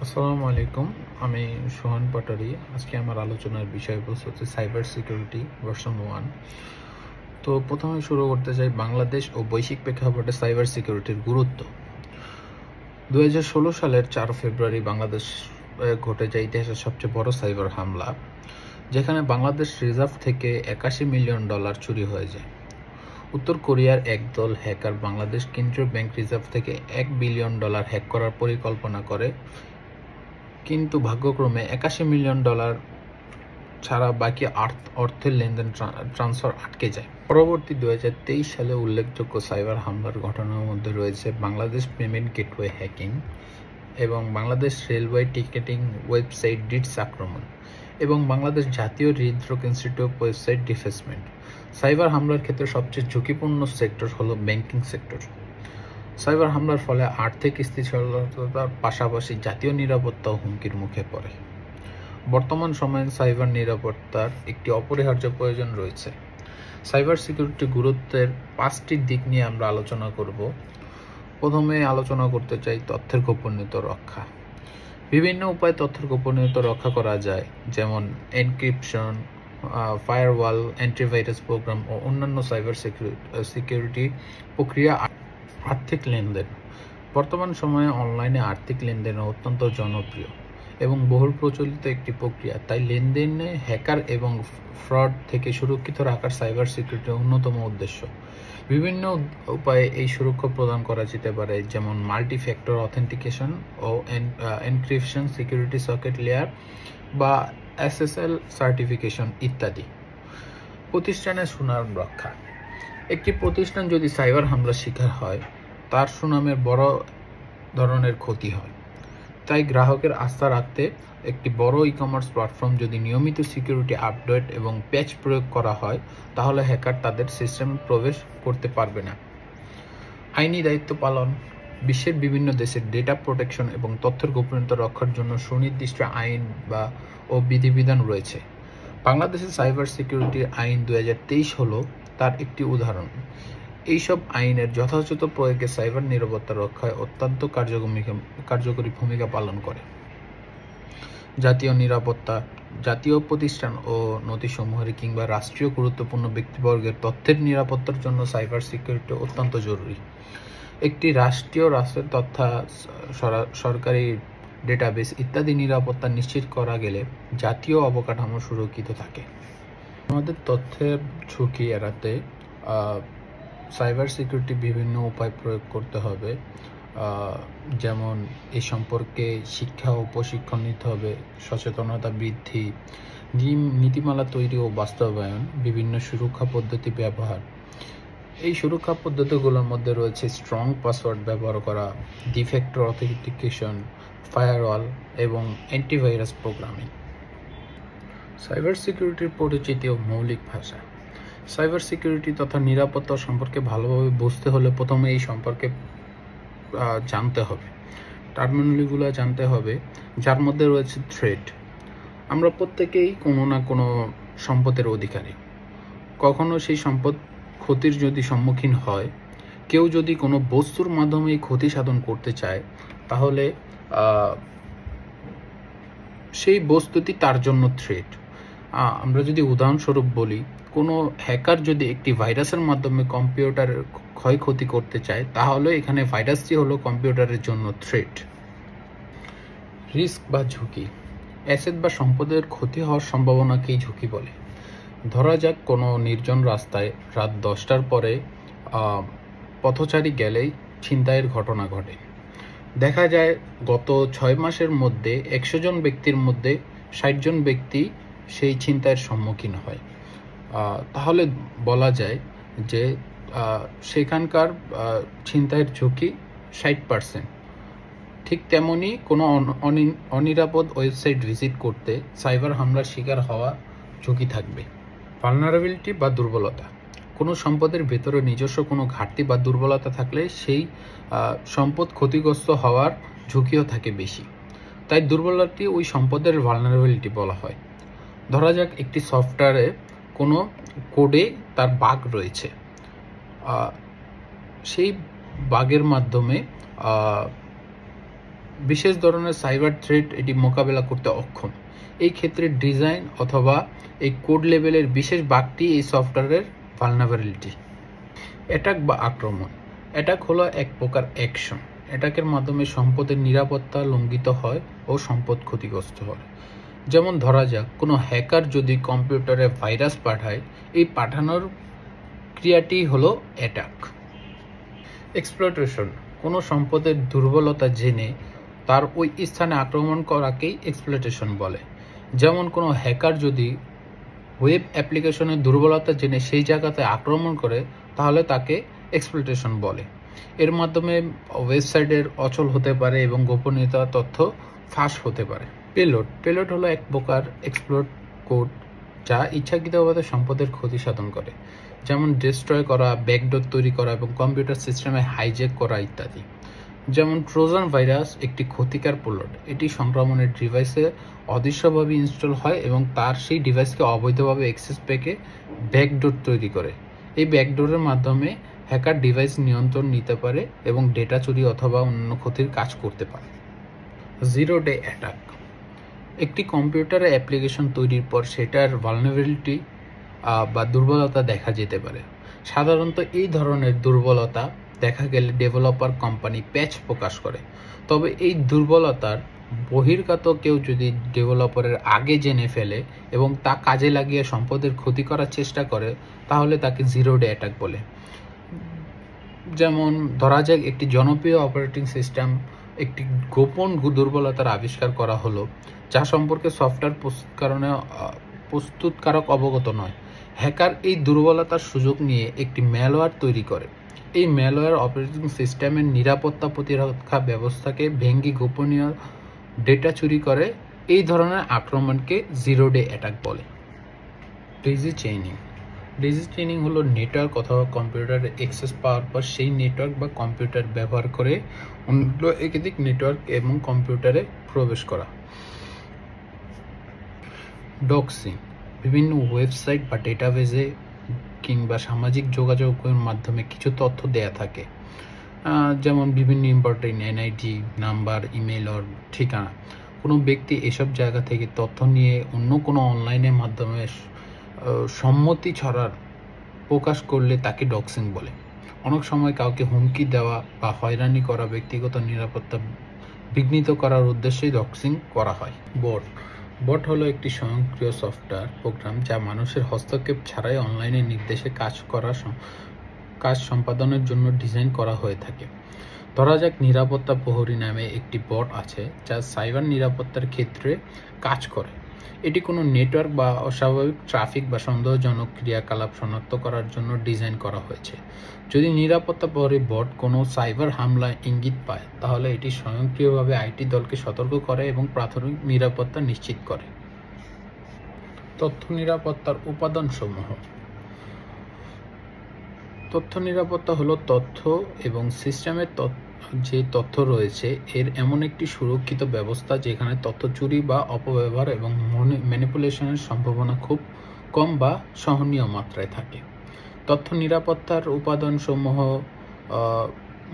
আসসালামু আলাইকুম। আমি সোহান পাটারি। আজকে আমার আলোচনার বিষয়বস্তু হচ্ছে সাইবার সিকিউরিটি ভার্সন 1। তো প্রথমে শুরু করতে চাই বাংলাদেশ ও বৈশ্বিক প্রেক্ষাপটে সাইবার সিকিউরিটির গুরুত্ব। 2016 সালের 4 ফেব্রুয়ারি বাংলাদেশ ঘটে যায় ইতিহাসের সবচেয়ে বড় সাইবার হামলা, যেখানে বাংলাদেশ রিজার্ভ থেকে $81 মিলিয়ন চুরি হয়ে যায়। উত্তর কোরিয়ার একদল হ্যাকার বাংলাদেশ কেন্দ্রীয় ব্যাংক রিজার্ভ থেকে $1 বিলিয়ন হ্যাক করার পরিকল্পনা করে, কিন্তু ভাগ্যক্রমে $81 মিলিয়ন ছাড়া বাকি অর্থের লেনদেন ট্রান্সফার আটকে যায়। পরবর্তী 2023 সালে উল্লেখযোগ্য সাইবার হামলার ঘটনার মধ্যে রয়েছে বাংলাদেশ পেমেন্ট গেটওয়ে হ্যাকিং এবং বাংলাদেশ রেলওয়ে টিকেটিং ওয়েবসাইট ডিটস আক্রমণ এবং বাংলাদেশ জাতীয় হৃদরোগ ইনস্টিটিউট ওয়েবসাইট ডিফেসমেন্ট। সাইবার হামলার ক্ষেত্রে সবচেয়ে ঝুঁকিপূর্ণ সেক্টর হলো ব্যাংকিং সেক্টর। সাইবার হামলার ফলে আর্থিক স্থিতিশীলতার পাশাপাশি জাতীয় নিরাপত্তাও হুমকির মুখে পড়ে। বর্তমান সময়ে সাইবার নিরাপত্তার একটি অপরিহার্য প্রয়োজন রয়েছে। সাইবার সিকিউরিটির গুরুত্বের 5টি দিক নিয়ে আমরা আলোচনা করব। প্রথমে আলোচনা করতে চাই তথ্যের গোপনীয়তা রক্ষা। বিভিন্ন উপায়ে তথ্যের গোপনীয়তা রক্ষা করা যায়, যেমন এনক্রিপশন, ফায়ারওয়াল, অ্যান্টিভাইরাস প্রোগ্রাম ও অন্যান্য সাইবার সিকিউরিটি প্রক্রিয়া। আর্থিক লেনদেন। বর্তমান সময়ে অনলাইনে আর্থিক লেনদেন অত্যন্ত জনপ্রিয় এবং বহুল প্রচলিত একটি প্রক্রিয়া, তাই লেনদেনে হ্যাকার এবং ফ্রড থেকে সুরক্ষিত রাখার সাইবার সিকিউরিটির অন্যতম উদ্দেশ্য। বিভিন্ন উপায়ে এই সুরক্ষা প্রদান করা যেতে পারে, যেমন মাল্টি ফ্যাক্টর অথেন্টিকেশন ও এনক্রিপশন, সিকিউরিটি সকেট লেয়ার বা SSL সার্টিফিকেশন ইত্যাদি। প্রতিষ্ঠানের সুনাম রক্ষা। একটি প্রতিষ্ঠান যদি সাইবার হামলার শিকার হয়, তার সুনামের বড় ধরনের ক্ষতি হয়। তাই গ্রাহকের আস্থা রাখতে একটি বড় ই-কমার্স প্ল্যাটফর্ম যদি নিয়মিত সিকিউরিটি আপডেট এবং প্যাচ প্রয়োগ করা হয়, তাহলে হ্যাকার তাদের সিস্টেমে প্রবেশ করতে পারবে না। আইনি দায়িত্ব পালন। বিশ্বের বিভিন্ন দেশের ডেটা প্রোটেকশন এবং তথ্যের গোপনীয়তা রক্ষার জন্য সুনির্দিষ্ট আইন ও বিধিবিধান রয়েছে। বাংলাদেশের সাইবার সিকিউরিটি আইন 2023 হলো তার একটি উদাহরণ। এইসব আইনের যথাযথ প্রয়োগে সাইবার নিরাপত্তা রক্ষায় অত্যন্ত কার্যকরী ভূমিকা পালন করে। জাতীয় নিরাপত্তা। জাতীয় প্রতিষ্ঠান ও নথিসমূহের কিংবা রাষ্ট্রীয় গুরুত্বপূর্ণ ব্যক্তিবর্গের তথ্যের নিরাপত্তার জন্য সাইবার সিকিউরিটি অত্যন্ত জরুরি। একটি রাষ্ট্রীয় তথ্য, সরকারি ডেটাবেস ইত্যাদি নিরাপত্তা নিশ্চিত করা গেলে জাতীয় অবকাঠামো সুরক্ষিত থাকে। আমাদের তথ্যের ঝুঁকি এড়াতে সাইবার সিকিউরিটি বিভিন্ন উপায় প্রয়োগ করতে হবে, যেমন এই সম্পর্কে শিক্ষা ও প্রশিক্ষণ নিতে হবে, সচেতনতা বৃদ্ধি, নীতিমালা তৈরি ও বাস্তবায়ন, বিভিন্ন সুরক্ষা পদ্ধতি ব্যবহার। এই সুরক্ষা পদ্ধতিগুলোর মধ্যে রয়েছে স্ট্রং পাসওয়ার্ড ব্যবহার করা, ডিফ্যাক্টর অথেন্টিকেশন, ফায়ারওয়াল এবং অ্যান্টিভাইরাস প্রোগ্রামিং। সাইবার সিকিউরিটির পরিচিতি ও মৌলিক ভাষা। সাইবার সিকিউরিটি তথা নিরাপত্তা সম্পর্কে ভালোভাবে বুঝতে হলে প্রথমে এই সম্পর্কে জানতে হবে, টার্মিনোলজিগুলো জানতে হবে, যার মধ্যে রয়েছে থ্রেট। আমরা প্রত্যেকেই কোনো না কোনো সম্পদের অধিকারী। কখনো সেই সম্পদ ক্ষতির যদি সম্মুখীন হয়, কেউ যদি কোনো বস্তুর মাধ্যমে এই ক্ষতি সাধন করতে চায়, তাহলে সেই বস্তুটি তার জন্য থ্রেট। আমরা যদি উদাহরণস্বরূপ বলি, কোনো হ্যাকার যদি একটি ভাইরাসের মাধ্যমে কম্পিউটারের ক্ষয়ক্ষতি করতে চায়, তাহলে এখানে ভাইরাসটি হলো কম্পিউটারের জন্য থ্রেট। রিস্ক বা ঝুঁকি। অ্যাসেট বা সম্পদের ক্ষতি হওয়ার সম্ভাবনাকেই ঝুঁকি বলে। ধরা যাক কোনো নির্জন রাস্তায় রাত 10টার পরে পথচারী গেলেই ছিনতাইয়ের ঘটনা ঘটে। দেখা যায় গত 6 মাসের মধ্যে 100 জন ব্যক্তির মধ্যে 60 জন ব্যক্তি সেই ছিনতাইয়ের সম্মুখীন হয়। তাহলে বলা যায় যে সেখানকার ছিনতাইয়ের ঝুঁকি 60%। ঠিক তেমনি কোনো অনিরাপদ ওয়েবসাইট ভিজিট করতে সাইবার হামলার শিকার হওয়া ঝুঁকি থাকবে। ভালনারেবিলিটি বা দুর্বলতা। কোনো সম্পদের ভেতরে নিজস্ব কোনো ঘাটতি বা দুর্বলতা থাকলে সেই সম্পদ ক্ষতিগ্রস্ত হওয়ার ঝুঁকিও থাকে বেশি। তাই দুর্বলতাটি ওই সম্পদের ভালনারেবিলিটি বলা হয়। ধরা যাক একটি সফটওয়্যারে কোনো কোডে তার বাগ রয়েছে, সেই বাগের মাধ্যমে বিশেষ ধরনের সাইবার থ্রেট এটি মোকাবেলা করতে অক্ষম। এই ক্ষেত্রে ডিজাইন অথবা এই কোড লেভেলের বিশেষ বাগটি এই সফটওয়্যারের ভালনারেবিলিটি। অ্যাটাক বা আক্রমণ। অ্যাটাক হলো এক প্রকার অ্যাকশন। অ্যাটাকের মাধ্যমে সম্পদের নিরাপত্তা লঙ্ঘিত হয় ও সম্পদ ক্ষতিগ্রস্ত হয়। যেমন ধরা যাক কোনো হ্যাকার যদি কম্পিউটারে ভাইরাস পাঠায়, এই পাঠানোর ক্রিয়াটি হলো অ্যাটাক। এক্সপ্লয়টেশন। কোনো সম্পদের দুর্বলতা জেনে তার ওই স্থানে আক্রমণ করাকেই এক্সপ্লয়টেশন বলে। যেমন কোনো হ্যাকার যদি ওয়েব অ্যাপ্লিকেশনের দুর্বলতা জেনে সেই জায়গাতে আক্রমণ করে, তাহলে তাকে এক্সপ্লয়টেশন বলে। এর মাধ্যমে ওয়েবসাইটের অচল হতে পারে এবং গোপনীয়তা তথ্য ফাঁস হতে পারে। পেলোড হলো এক প্রকার এক্সপ্লয়েট কোড যা ইচ্ছাকৃতভাবে সম্পদের ক্ষতি সাধন করে, যেমন ডিস্ট্রয় করা, ব্যাকডোর তৈরি করা এবং কম্পিউটার সিস্টেমে হাইজ্যাক করা ইত্যাদি। যেমন ট্রোজান ভাইরাস একটি ক্ষতিকর পেলোড। এটি সংক্রমণের ডিভাইসে অদৃশ্যভাবে ইনস্টল হয় এবং তার সেই ডিভাইসকে অবৈধভাবে অ্যাক্সেস পেকে ব্যাকডোর তৈরি করে। এই ব্যাকডোরের মাধ্যমে হ্যাকার ডিভাইস নিয়ন্ত্রণ নিতে পারে এবং ডেটা চুরি অথবা অন্য ক্ষতির কাজ করতে পারে। Zero day attack. একটি কম্পিউটারে অ্যাপ্লিকেশন তৈরির পর সেটার ভালনারেবিলিটি বা দুর্বলতা দেখা যেতে পারে। সাধারণত এই ধরনের দুর্বলতা দেখা গেলে ডেভেলপার কোম্পানি প্যাচ প্রকাশ করে। তবে এই দুর্বলতার বহির্গত কেউ যদি ডেভেলপারের আগে জেনে ফেলে এবং তা কাজে লাগিয়ে সম্পদের ক্ষতি করার চেষ্টা করে, তাহলে তাকে জিরো ডে অ্যাটাক বলে। যেমন ধরা যাক একটি জনপ্রিয় অপারেটিং সিস্টেম একটি গোপন দুর্বলতার আবিষ্কার করা হলো, যা সম্পর্কে সফটওয়্যার প্রস্তুতকারক অবগত নয়। হ্যাকার এই দুর্বলতার সুযোগ নিয়ে একটি ম্যালওয়্যার তৈরি করে। এই ম্যালওয়্যার অপারেটিং সিস্টেমের নিরাপত্তা প্রতিরক্ষা ব্যবস্থাকে ভেঙে গোপনীয় ডেটা চুরি করে। এই ধরনের আক্রমণকে জিরো ডে অ্যাটাক বলে। Daisy chaining. ডেজি চেইনিং হলো নেটওয়ার্ক অথবা কম্পিউটারে অ্যাক্সেস পাওয়ার পর সেই নেটওয়ার্ক বা কম্পিউটার ব্যবহার করে অন্য একাধিক নেটওয়ার্ক এবং কম্পিউটারে প্রবেশ করা। ডক্সিং। বিভিন্ন ওয়েবসাইট বা ডেটাবেজে কিংবা সামাজিক যোগাযোগের মাধ্যমে কিছু তথ্য দেয়া থাকে, যেমন বিভিন্ন important NID number, email or ঠিকানা। কোনো ব্যক্তি এসব জায়গা থেকে তথ্য নিয়ে অন্য কোনো অনলাইনের মাধ্যমে সম্মতি ছড়ার প্রকাশ করলে তাকে ডক্সিং বলে। অনেক সময় কাউকে হুমকি দেওয়া বা হয়রানি করা, ব্যক্তিগত নিরাপত্তা বিঘ্নিত করার উদ্দেশ্যেই ডক্সিং করা হয়। বট হলো একটি স্বয়ংক্রিয় সফটওয়্যার প্রোগ্রাম যা মানুষের হস্তক্ষেপ ছাড়াই অনলাইনে নির্দেশে কাজ সম্পাদনের জন্য ডিজাইন করা হয়ে থাকে। ধরা যাক নিরাপত্তা প্রহরী নামে একটি বট আছে যা সাইবার নিরাপত্তার ক্ষেত্রে কাজ করে। এটি কোনো নেটওয়ার্ক বা অস্বাভাবিক ট্রাফিক বা সন্দেহজনক ক্রিয়াকলাপ শনাক্ত করার জন্য ডিজাইন করা হয়েছে। যদি নিরাপত্তা প্রহরী বট কোনো সাইবার হামলা ইঙ্গিত পায়, তাহলে এটি স্বয়ংক্রিয়ভাবে আইটি দলকে সতর্ক করে এবং প্রাথমিক নিরাপত্তা নিশ্চিত করে। তথ্য নিরাপত্তার উপাদানসমূহ। তথ্য নিরাপত্তা হলো তথ্য এবং সিস্টেমের যে তথ্য রয়েছে এর এমন একটি সুরক্ষিত ব্যবস্থা যেখানে তথ্য চুরি বা অপব্যবহার এবং ম্যানিপুলেশনের সম্ভাবনা খুব কম বা সহনীয় মাত্রায় থাকে। তথ্য নিরাপত্তার উপাদানসমূহ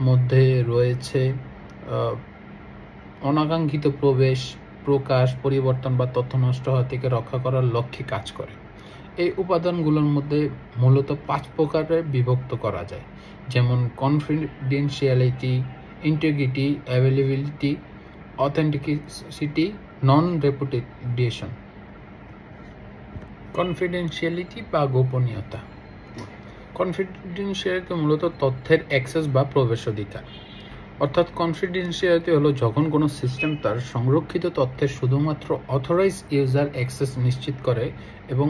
মধ্যে রয়েছে অনাকাঙ্ক্ষিত প্রবেশ, প্রকাশ, পরিবর্তন বা তথ্য নষ্ট হওয়া থেকে রক্ষা করার লক্ষ্যে কাজ করে। এই উপাদানগুলোর মধ্যে মূলত 5 প্রকারে বিভক্ত করা যায়, যেমন কনফিডেন্সিয়ালিটি, ইন্টিগ্রিটি, অ্যাভেলেবিলিটি, অথেন্টিসিটি, নন রেপুটেশন। কনফিডেন্সিয়ালিটি বা গোপনীয়তা। কনফিডেন্সিয়ালিটি মূলত তথ্যের অ্যাক্সেস বা প্রবেশাধিকার। অর্থাৎ কনফিডেন্সিয়ালিটি হলো যখন কোনো সিস্টেম তার সংরক্ষিত তথ্যের শুধুমাত্র অথরাইজ ইউজার অ্যাক্সেস নিশ্চিত করে এবং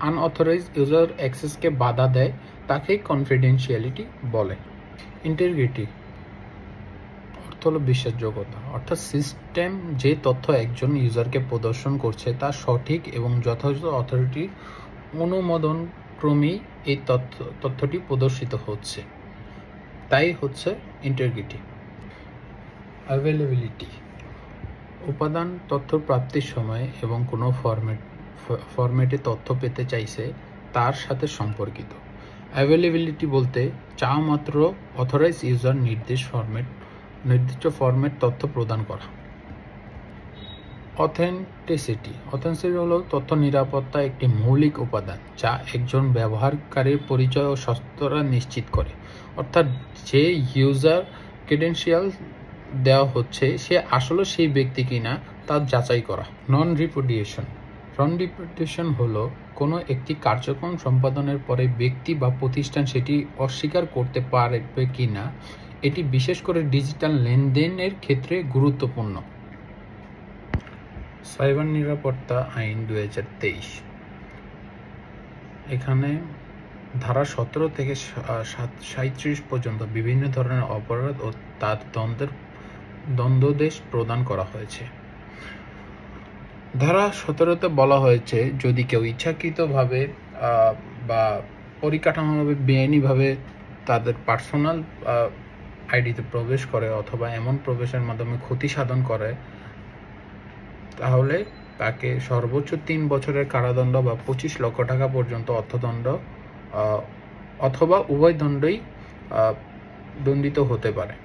আনঅথরাইজ ইউজার অ্যাক্সেসকে বাধা দেয়, তাকেই কনফিডেন্সিয়ালিটি বলে। ইন্টিগ্রিটি অর্থ হলো বিশ্বাসযোগ্যতা। অর্থাৎ সিস্টেম যে তথ্য একজন ইউজারকে প্রদর্শন করছে তা সঠিক এবং যথাযথ অথরিটির অনুমোদন ক্রমেই এই তথ্যটি প্রদর্শিত হচ্ছে, তাই হচ্ছে ইন্টিগ্রিটি। অ্যাভেলেবিলিটি উপাদান তথ্য প্রাপ্তির সময় এবং কোনো ফরম্যাটে তথ্য পেতে চাইছে তার সাথে সম্পর্কিত। অ্যাভেলেবিলিটি বলতে চাওয়া মাত্র অথরাইজ ইউজার নির্দেশ ফরম্যাট নির্দিষ্ট ফরম্যাট তথ্য প্রদান করা। অথেন্টিসিটি হলো তথ্য নিরাপত্তা একটি মৌলিক উপাদান যা একজন ব্যবহারকারীর পরিচয় ও সত্যতা নিশ্চিত করে, অর্থাৎ যে ইউজার ক্রেডেনশিয়াল দেওয়া হচ্ছে সে আসলে সেই ব্যক্তি কিনা তা যাচাই করা। নন রিপুডিয়েশন হলো কোনো একটি কার্যক্রম সম্পাদনের পরে ব্যক্তি বা প্রতিষ্ঠান সেটি অস্বীকার করতে পারবে কিনা, এটি বিশেষ করে ডিজিটাল লেনদেনের ক্ষেত্রে গুরুত্বপূর্ণ। সাইবার নিরাপত্তা আইন 2023 এখানে ধারা 17 থেকে 37 পর্যন্ত বিভিন্ন ধরনের অপরাধ ও তার দণ্ডাদেশ প্রদান করা হয়েছে। ধারা 17-তে বলা হয়েছে, যদি কেউ ইচ্ছাকৃতভাবে বা পরিকাঠামোভাবে বেআইনিভাবে তাদের পার্সোনাল আইডিতে প্রবেশ করে অথবা এমন প্রবেশের মাধ্যমে ক্ষতি সাধন করে, তাহলে তাকে সর্বোচ্চ 3 বছরের কারাদণ্ড বা 25 লক্ষ টাকা পর্যন্ত অর্থদণ্ড অথবা উভয় দণ্ডই দণ্ডিত হতে পারে।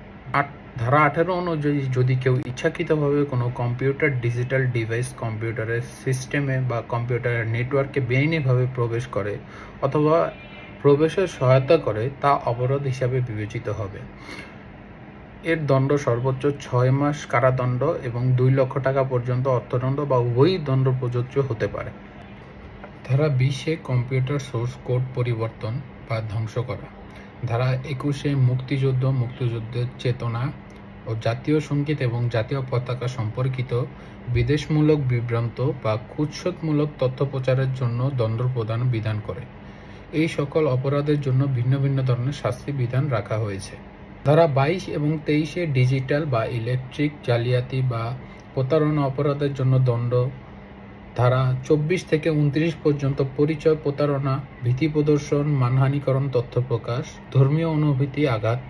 ধারা 18 অনুযায়ী যদি কেউ ইচ্ছাকৃতভাবে কোনো কম্পিউটার, ডিজিটাল ডিভাইস, কম্পিউটারের সিস্টেমে বা কম্পিউটারের নেটওয়ার্কে বেআইনিভাবে প্রবেশ করে অথবা প্রবেশের সহায়তা করে, তা অপরাধ হিসাবে বিবেচিত হবে। এর দণ্ড সর্বোচ্চ 6 মাস কারাদণ্ড এবং 2 লক্ষ টাকা পর্যন্ত অর্থদণ্ড বা উভয়ই দণ্ড প্রযোজ্য হতে পারে। ধারা 20-এ কম্পিউটার সোর্স কোড পরিবর্তন বা ধ্বংস করা। ধারা 21-এ মুক্তিযুদ্ধের চেতনা ও জাতীয় সঙ্গীত এবং জাতীয় পতাকা সম্পর্কিত বিদ্বেষমূলক বিভ্রান্ত বা কুৎসিতমূলক তথ্য প্রচারের জন্য দণ্ড প্রদান বিধান করে। এই সকল অপরাধের জন্য ভিন্ন ভিন্ন ধরনের শাস্তি বিধান রাখা হয়েছে। ধারা 22 এবং 23-এ ডিজিটাল বা ইলেকট্রিক জালিয়াতি বা প্রতারণা অপরাধের জন্য দণ্ড। ধারা 24 থেকে 29 পর্যন্ত পরিচয় প্রতারণা, ভীতি প্রদর্শন, মানহানিকরণ তথ্য প্রকাশ, ধর্মীয় অনুভূতি আঘাত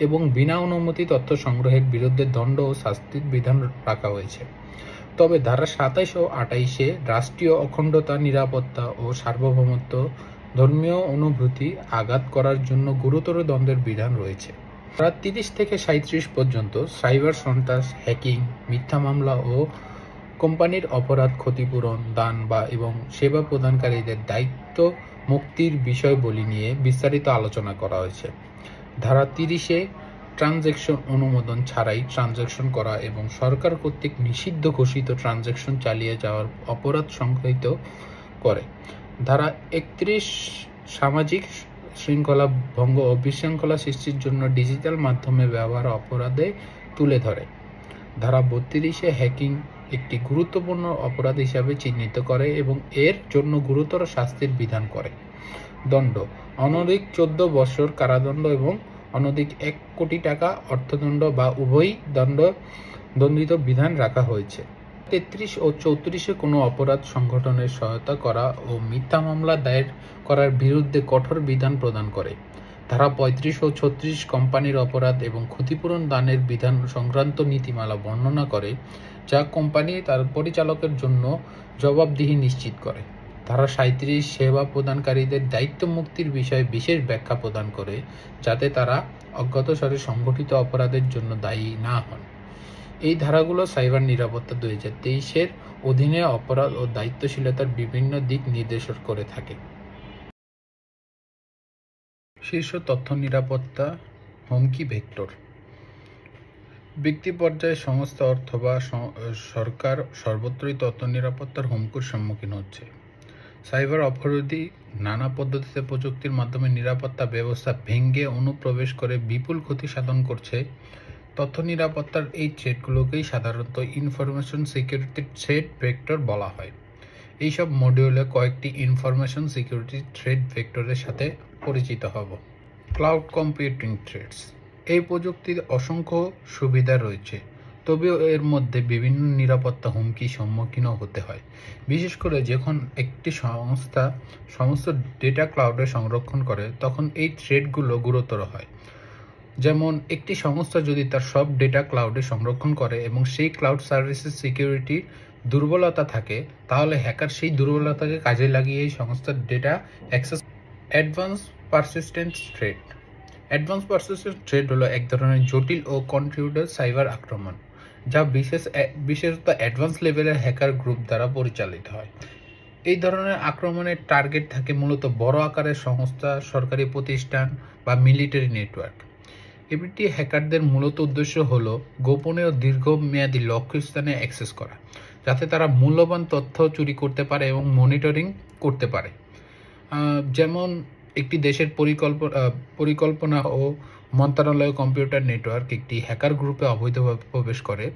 এবং বিনা অনুমতি তথ্য সংগ্রহের বিরুদ্ধে দণ্ড ও শাস্তির বিধান রাখা হয়েছে। তবে ধারা 27 ও 28-এ রাষ্ট্রীয় অখণ্ডতা, নিরাপত্তা ও সার্বভৌমত্ব, ধর্মীয় অনুভূতি আঘাত করার জন্য গুরুতর দণ্ডের বিধান রয়েছে। ধারা 30 থেকে 37 পর্যন্ত সাইবার সন্ত্রাস, হ্যাকিং, মিথ্যা মামলা ও কোম্পানির অপরাধ ক্ষতিপূরণ, দান বা এবং সেবা প্রদানকারীদের দায়িত্ব মুক্তির বিষয়বলী নিয়ে বিস্তারিত আলোচনা করা হয়েছে। ধারা 30-এ ট্রানজ্যাকশন অনুমোদন ছাড়াই ট্রানজ্যাকশন করা এবং সরকার কর্তৃক নিষিদ্ধ ঘোষিত ট্রানজ্যাকশন চালিয়ে যাওয়ার অপরাধ সংজ্ঞায়িত করে। ধারা 31 সামাজিক শৃঙ্খলা ভঙ্গ ও বিশৃঙ্খলা সৃষ্টির জন্য ডিজিটাল মাধ্যমে ব্যবহার অপরাধে তুলে ধরে। ধারা 32-এ হ্যাকিং একটি গুরুত্বপূর্ণ অপরাধ হিসাবে চিহ্নিত করে এবং এর জন্য গুরুতর শাস্তির বিধান করে। দণ্ড অনধিক 14 বছর কারাদণ্ড এবং অনধিক 1 কোটি টাকা অর্থদণ্ড বা উভয়ই দণ্ডিত বিধান রাখা হয়েছে। 33 ও 34-এ কোনো অপরাধ সংগঠনের সহায়তা করা ও মিথ্যা মামলা দায়ের করার বিরুদ্ধে কঠোর বিধান প্রদান করে। ধারা 35 ও 36 কোম্পানির অপরাধ এবং ক্ষতিপূরণ দানের বিধান সংক্রান্ত নীতিমালা বর্ণনা করে, যা কোম্পানি তার পরিচালকের জন্য জবাবদিহি নিশ্চিত করে। ধারা 37 সেবা প্রদানকারীদের দায়িত্ব মুক্তির বিষয়ে বিশেষ ব্যাখ্যা প্রদান করে, যাতে তারা অজ্ঞাতসারে সংগঠিত অপরাধের জন্য দায়ী না হন। এই ধারাগুলো সাইবার নিরাপত্তা 2023-এর অধীনে অপরাধ ও দায়িত্বশীলতার বিভিন্ন দিক নির্দেশ করে থাকে। শীর্ষ তথ্য নিরাপত্তা হুমকি ভেক্টর। ব্যক্তি পর্যায়ে, সংস্থা অথবা সরকার সর্বত্রই তথ্য নিরাপত্তার হুমকির সম্মুখীন হচ্ছে। সাইবার অপরাধী নানা পদ্ধতিতে প্রযুক্তির মাধ্যমে নিরাপত্তা ব্যবস্থা ভেঙে অনুপ্রবেশ করে বিপুল ক্ষতি সাধন করছে। তথ্য নিরাপত্তার এই থ্রেটগুলোকেই সাধারণত ইনফরমেশন সিকিউরিটি থ্রেট ভেক্টর বলা হয়। এইসব মডিউলে কয়েকটি ইনফরমেশন সিকিউরিটি থ্রেট ভেক্টরের সাথে পরিচিত হব। Cloud computing threats. এই প্রযুক্তির অসংখ্য সুবিধা রয়েছে, তবেও এর মধ্যে বিভিন্ন নিরাপত্তা হুমকির সম্মুখীন হতে হয়, বিশেষ করে যখন একটি সংস্থা সমস্ত ডেটা ক্লাউডে সংরক্ষণ করে, তখন এই থ্রেটগুলো গুরুতর হয়। যেমন একটি সংস্থা যদি তার সব ডেটা ক্লাউডে সংরক্ষণ করে এবং সেই ক্লাউড সার্ভিসের সিকিউরিটি দুর্বলতা থাকে, তাহলে হ্যাকার সেই দুর্বলতাকে কাজে লাগিয়ে এই সংস্থার data access. Advance persistent threat. Advance persistent threat হলো এক ধরনের জটিল ও কন্ট্রিবিউটর সাইবার আক্রমণ, যা বিশেষত অ্যাডভান্স লেভেলের হ্যাকার গ্রুপ দ্বারা পরিচালিত হয়। এই ধরনের আক্রমণের টার্গেট থাকে মূলত বড় আকারের সংস্থা, সরকারি প্রতিষ্ঠান বা মিলিটারি নেটওয়ার্ক। এটি হ্যাকারদের মূলত উদ্দেশ্য হল গোপনে ও দীর্ঘমেয়াদী লক্ষ্যস্থানে অ্যাক্সেস করা, যাতে তারা মূল্যবান তথ্য চুরি করতে পারে এবং মনিটরিং করতে পারে। যেমন একটি দেশের পরিকল্পনা ও মন্ত্রণালয় কম্পিউটার নেটওয়ার্ক একটি হ্যাকার গ্রুপে অবৈধভাবে প্রবেশ করে,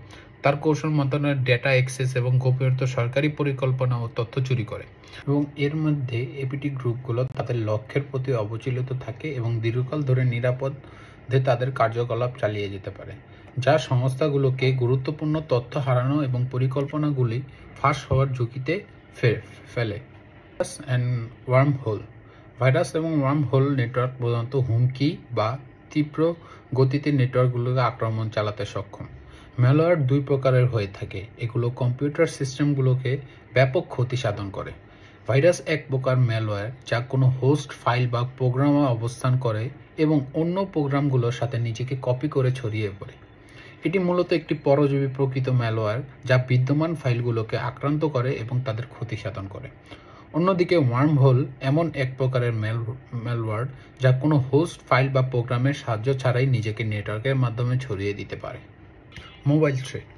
তার কৌশল মন্ত্রণালয়ের ডেটা অ্যাক্সেস এবং গোপনীয়তা সরকারি পরিকল্পনা ও তথ্য চুরি করে। এবং এর মধ্যে এপিটি গ্রুপগুলো তাদের লক্ষ্যের প্রতি অবচলিত থাকে এবং দীর্ঘকাল ধরে নিরাপদে তাদের কার্যকলাপ চালিয়ে যেতে পারে, যা সংস্থাগুলোকে গুরুত্বপূর্ণ তথ্য হারানো এবং পরিকল্পনাগুলি ফাঁস হওয়ার ঝুঁকিতে ফেলে। Virus and wormhole. ভাইরাস এবং ওয়ার্মহোল নেটওয়ার্ক প্রধানত হুমকি বা তীব্র গতিতে নেটওয়ার্কগুলোকে আক্রমণ চালাতে সক্ষম। ম্যালওয়্যার দুই প্রকারের হয়ে থাকে, এগুলো কম্পিউটার সিস্টেমগুলোকে ব্যাপক ক্ষতি সাধন করে। ভাইরাস এক প্রকার ম্যালওয়্যার যা কোনো হোস্ট ফাইল বা প্রোগ্রামে অবস্থান করে এবং অন্য প্রোগ্রামগুলোর সাথে নিজেকে কপি করে ছড়িয়ে পড়ে। এটি মূলত একটি পরজীবী প্রকৃত ম্যালওয়্যার যা বিদ্যমান ফাইলগুলোকে আক্রান্ত করে এবং তাদের ক্ষতি সাধন করে। অন্যদিকে ওয়ার্মহোল এমন এক প্রকারের ম্যালওয়্যার যা কোনো হোস্ট ফাইল বা প্রোগ্রামের সাহায্য ছাড়াই নিজেকে নেটওয়ার্কের মাধ্যমে ছড়িয়ে দিতে পারে। Mobile threat.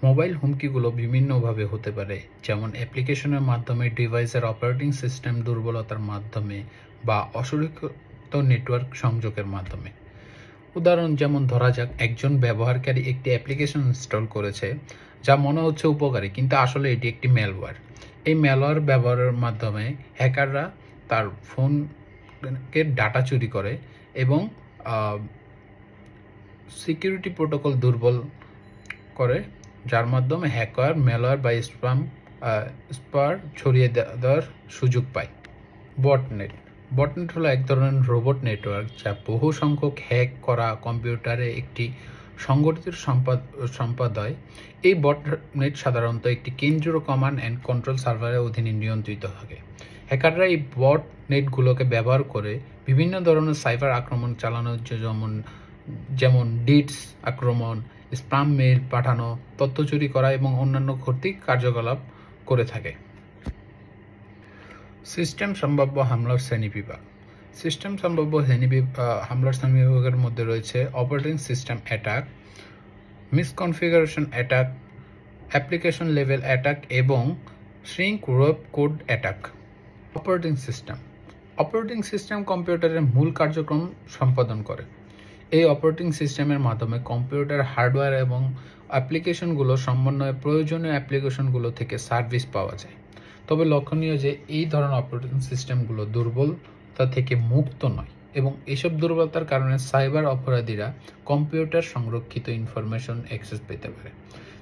মোবাইল হুমকিগুলো বিভিন্নভাবে হতে পারে, যেমন অ্যাপ্লিকেশনের মাধ্যমে, ডিভাইসের অপারেটিং সিস্টেম দুর্বলতার মাধ্যমে বা অসুরক্ষিত নেটওয়ার্ক সংযোগের মাধ্যমে। উদাহরণ যেমন ধরা যাক একজন ব্যবহারকারী একটি অ্যাপ্লিকেশন ইনস্টল করেছে যা মনে হচ্ছে উপকারী, কিন্তু আসলে এটি একটি ম্যালওয়্যার। এই ম্যালওয়্যার ব্যবহারের মাধ্যমে হ্যাকাররা তার ফোনকে ডাটা চুরি করে এবং সিকিউরিটি প্রোটোকল দুর্বল করে, যার মাধ্যমে হ্যাকার ম্যালওয়্যার বা স্পার ছড়িয়ে দেওয়ার সুযোগ পায়। বটনেট। বটনেট হলো এক ধরনের রোবট নেটওয়ার্ক যা বহু সংখ্যক হ্যাক করা কম্পিউটারে একটি সংগঠিত সম্পাদয়। এই বটনেট সাধারণত একটি কেন্দ্রীয় কমান্ড অ্যান্ড কন্ট্রোল সার্ভারের অধীনে নিয়ন্ত্রিত থাকে। হ্যাকাররা এই বটনেটগুলোকে ব্যবহার করে বিভিন্ন ধরনের সাইবার আক্রমণ চালানোর যেমন ডিডস আক্রমণ, স্প্যাম মেইল পাঠানো, তথ্য চুরি করা এবং অন্যান্য ক্ষতি কার্যকলাপ করে থাকে। সিস্টেম সম্ভাব্য হামলার শ্রেণীবিভাগ। সিস্টেম সম্ভাব্য হামলার শ্রেণীবিভাগের মধ্যে রয়েছে operating system attack, misconfiguration attack, application level attack এবং shrink wrap code attack. Operating system কম্পিউটারের মূল কার্যক্রম সম্পাদন করে। এই অপারেটিং সিস্টেমের মাধ্যমে কম্পিউটার হার্ডওয়্যার এবং অ্যাপ্লিকেশনগুলো সমন্বয়ে প্রয়োজনীয় অ্যাপ্লিকেশনগুলো থেকে সার্ভিস পাওয়া যায়। তবে লক্ষণীয় যে এই ধরনের অপারেটিং সিস্টেমগুলো দুর্বলতা থেকে মুক্ত নয় এবং এসব দুর্বলতার কারণে সাইবার অপরাধীরা কম্পিউটার সংরক্ষিত ইনফরমেশন অ্যাক্সেস পেতে পারে।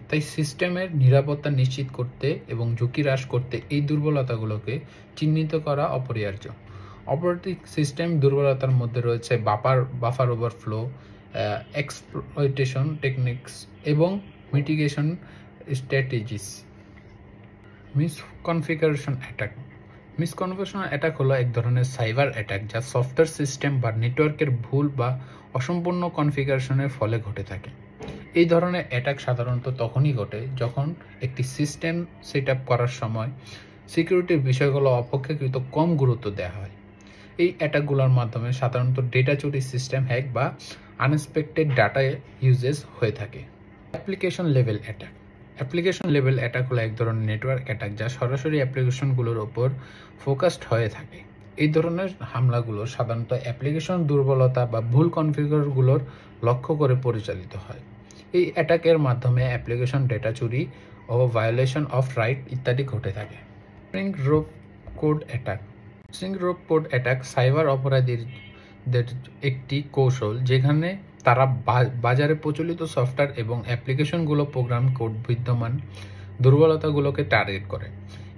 তাই সিস্টেমের নিরাপত্তা নিশ্চিত করতে এবং ঝুঁকি হ্রাস করতে এই দুর্বলতাগুলোকে চিহ্নিত করা অপরিহার্য। অপারেটিং সিস্টেম দুর্বলতার মধ্যে রয়েছে বাফার ওভারফ্লো, এক্সপ্লয়টেশন টেকনিক্স এবং মিটিগেশন স্ট্র্যাটেজিস। মিসকনফিগারেশন অ্যাটাক হলো এক ধরনের সাইবার অ্যাটাক যা সফটওয়্যার সিস্টেম বা নেটওয়ার্কের ভুল বা অসম্পূর্ণ কনফিগারেশনের ফলে ঘটে থাকে। এই ধরনের অ্যাটাক সাধারণত তখনই ঘটে যখন একটি সিস্টেম সেট আপ করার সময় সিকিউরিটির বিষয়গুলো অপেক্ষাকৃত কম গুরুত্ব দেওয়া হয়। এই অ্যাটাকগুলোর মাধ্যমে সাধারণত ডেটা চুরি, সিস্টেম হ্যাক বা আনএক্সপেক্টেড ডাটা ইউজেস হয়ে থাকে। অ্যাপ্লিকেশন লেভেল অ্যাটাক হলো এক ধরনের নেটওয়ার্ক অ্যাটাক যা সরাসরি অ্যাপ্লিকেশনগুলোর উপর ফোকাসড হয়ে থাকে। এই ধরনের হামলাগুলো সাধারণত অ্যাপ্লিকেশন দুর্বলতা বা ভুল কনফিগারগুলোর লক্ষ্য করে পরিচালিত হয়। এই অ্যাটাকের মাধ্যমে অ্যাপ্লিকেশন ডেটা চুরি ও ভায়োলেশন অফ রাইট ইত্যাদি ঘটে থাকে। Shrink wrap code attack cyber অপরাধীদের একটি কৌশল যেখানে তারা বাজারে প্রচলিত সফটওয়্যার এবং অ্যাপ্লিকেশনগুলো প্রোগ্রাম কোড বিদ্যমান দুর্বলতাগুলোকে টার্গেট করে।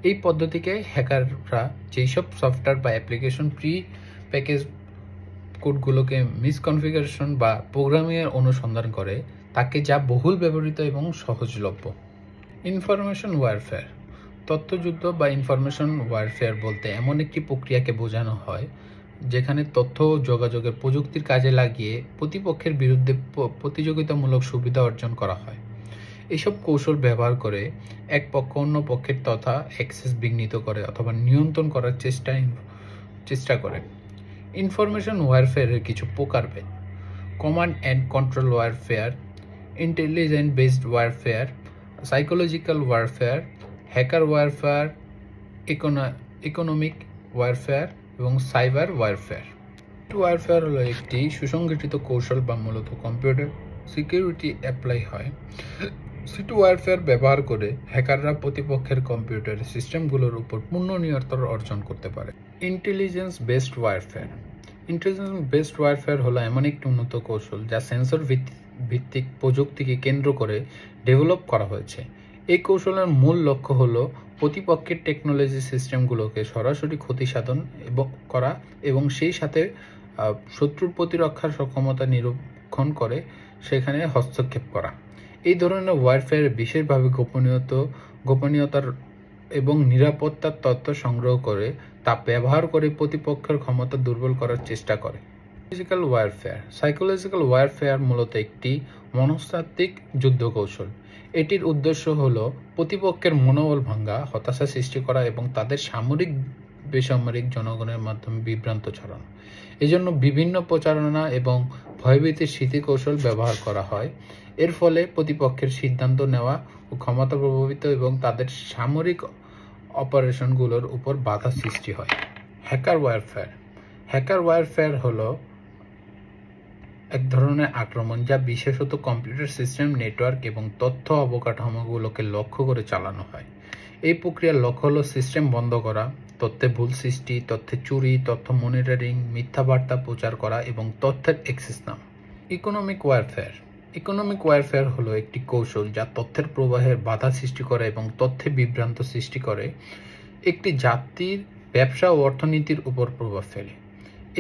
এই পদ্ধতিকে হ্যাকাররা যেসব সফটওয়্যার বা অ্যাপ্লিকেশন প্যাকেজ কোডগুলোকে মিসকনফিগারেশন বা প্রোগ্রামিংয়ের অনুসন্ধান করে তাকে যা বহুল ব্যবহৃত এবং সহজলভ্য। Information warfare. তথ্যযুদ্ধ বা ইনফরমেশন ওয়ারফেয়ার বলতে এমন একটি প্রক্রিয়াকে বোঝানো হয় যেখানে তথ্য ও যোগাযোগের প্রযুক্তির কাজে লাগিয়ে প্রতিপক্ষের বিরুদ্ধে প্রতিযোগিতামূলক সুবিধা অর্জন করা হয়। এসব কৌশল ব্যবহার করে এক পক্ষ অন্য পক্ষের তথা অ্যাক্সেস বিঘ্নিত করে অথবা নিয়ন্ত্রণ করার চেষ্টা করে। ইনফরমেশন ওয়ারফেয়ারের কিছু প্রকারভেদ: command and control warfare, intelligent based warfare, psychological warfare, hacker warfare, economic warfare এবং সাইবার ওয়ারফেয়ার। ওয়ারফেয়ার হলো একটি সুসংগঠিত কৌশল বা মূলত কম্পিউটার সিকিউরিটি অ্যাপ্লাই হয়। সিটি ওয়ারফেয়ার ব্যবহার করে হ্যাকাররা প্রতিপক্ষের কম্পিউটার সিস্টেমগুলোর উপর পূর্ণ নিয়ন্ত্রণ অর্জন করতে পারে। Intelligence based warfare. Intelligence based warfare হলো এমন একটি উন্নত কৌশল যা সেন্সর ভিত্তিক প্রযুক্তিকে কেন্দ্র করে ডেভেলপ করা হয়েছে। এই কৌশলের মূল লক্ষ্য হলো প্রতিপক্ষের টেকনোলজি সিস্টেমগুলোকে সরাসরি ক্ষতি সাধন করা এবং সেই সাথে শত্রুর প্রতিরক্ষার সক্ষমতা নিরীক্ষণ করে সেখানে হস্তক্ষেপ করা। এই ধরনের ওয়ারফেয়ার বিশেষভাবে গোপনীয়তার এবং নিরাপত্তার তথ্য সংগ্রহ করে তা ব্যবহার করে প্রতিপক্ষের ক্ষমতা দুর্বল করার চেষ্টা করে। Psychological warfare. সাইকোলজিক্যাল ওয়ারফেয়ার মূলত একটি মনস্তাত্ত্বিক যুদ্ধ কৌশল। এটির উদ্দেশ্য হল প্রতিপক্ষের মনোবল ভাঙা, হতাশা সৃষ্টি করা এবং তাদের সামরিক বেসামরিক জনগণের মাধ্যমে বিভ্রান্ত ছড়ানো। এজন্য বিভিন্ন প্রচারণা এবং ভয়ভীতির স্মৃতিকৌশল ব্যবহার করা হয়। এর ফলে প্রতিপক্ষের সিদ্ধান্ত নেওয়া ও ক্ষমতা প্রভাবিত এবং তাদের সামরিক অপারেশনগুলোর উপর বাধা সৃষ্টি হয়। Hacker warfare. হ্যাকার ওয়ারফেয়ার হলো এক ধরনের আক্রমণ যা বিশেষত কম্পিউটার সিস্টেম, নেটওয়ার্ক এবং তথ্য অবকাঠামোগুলোকে লক্ষ্য করে চালানো হয়। এই প্রক্রিয়ার লক্ষ্য হলো সিস্টেম বন্ধ করা, তথ্যে ভুল সৃষ্টি, তথ্যে চুরি, তথ্য মনিটরিং, মিথ্যা বার্তা প্রচার করা এবং তথ্যের অ্যাক্সেস নেওয়া। Economic warfare. ইকোনমিক ওয়ারফেয়ার হলো একটি কৌশল যা তথ্যের প্রবাহের বাধা সৃষ্টি করে এবং তথ্যে বিভ্রান্ত সৃষ্টি করে একটি জাতির ব্যবসা ও অর্থনীতির উপর প্রভাব ফেলে।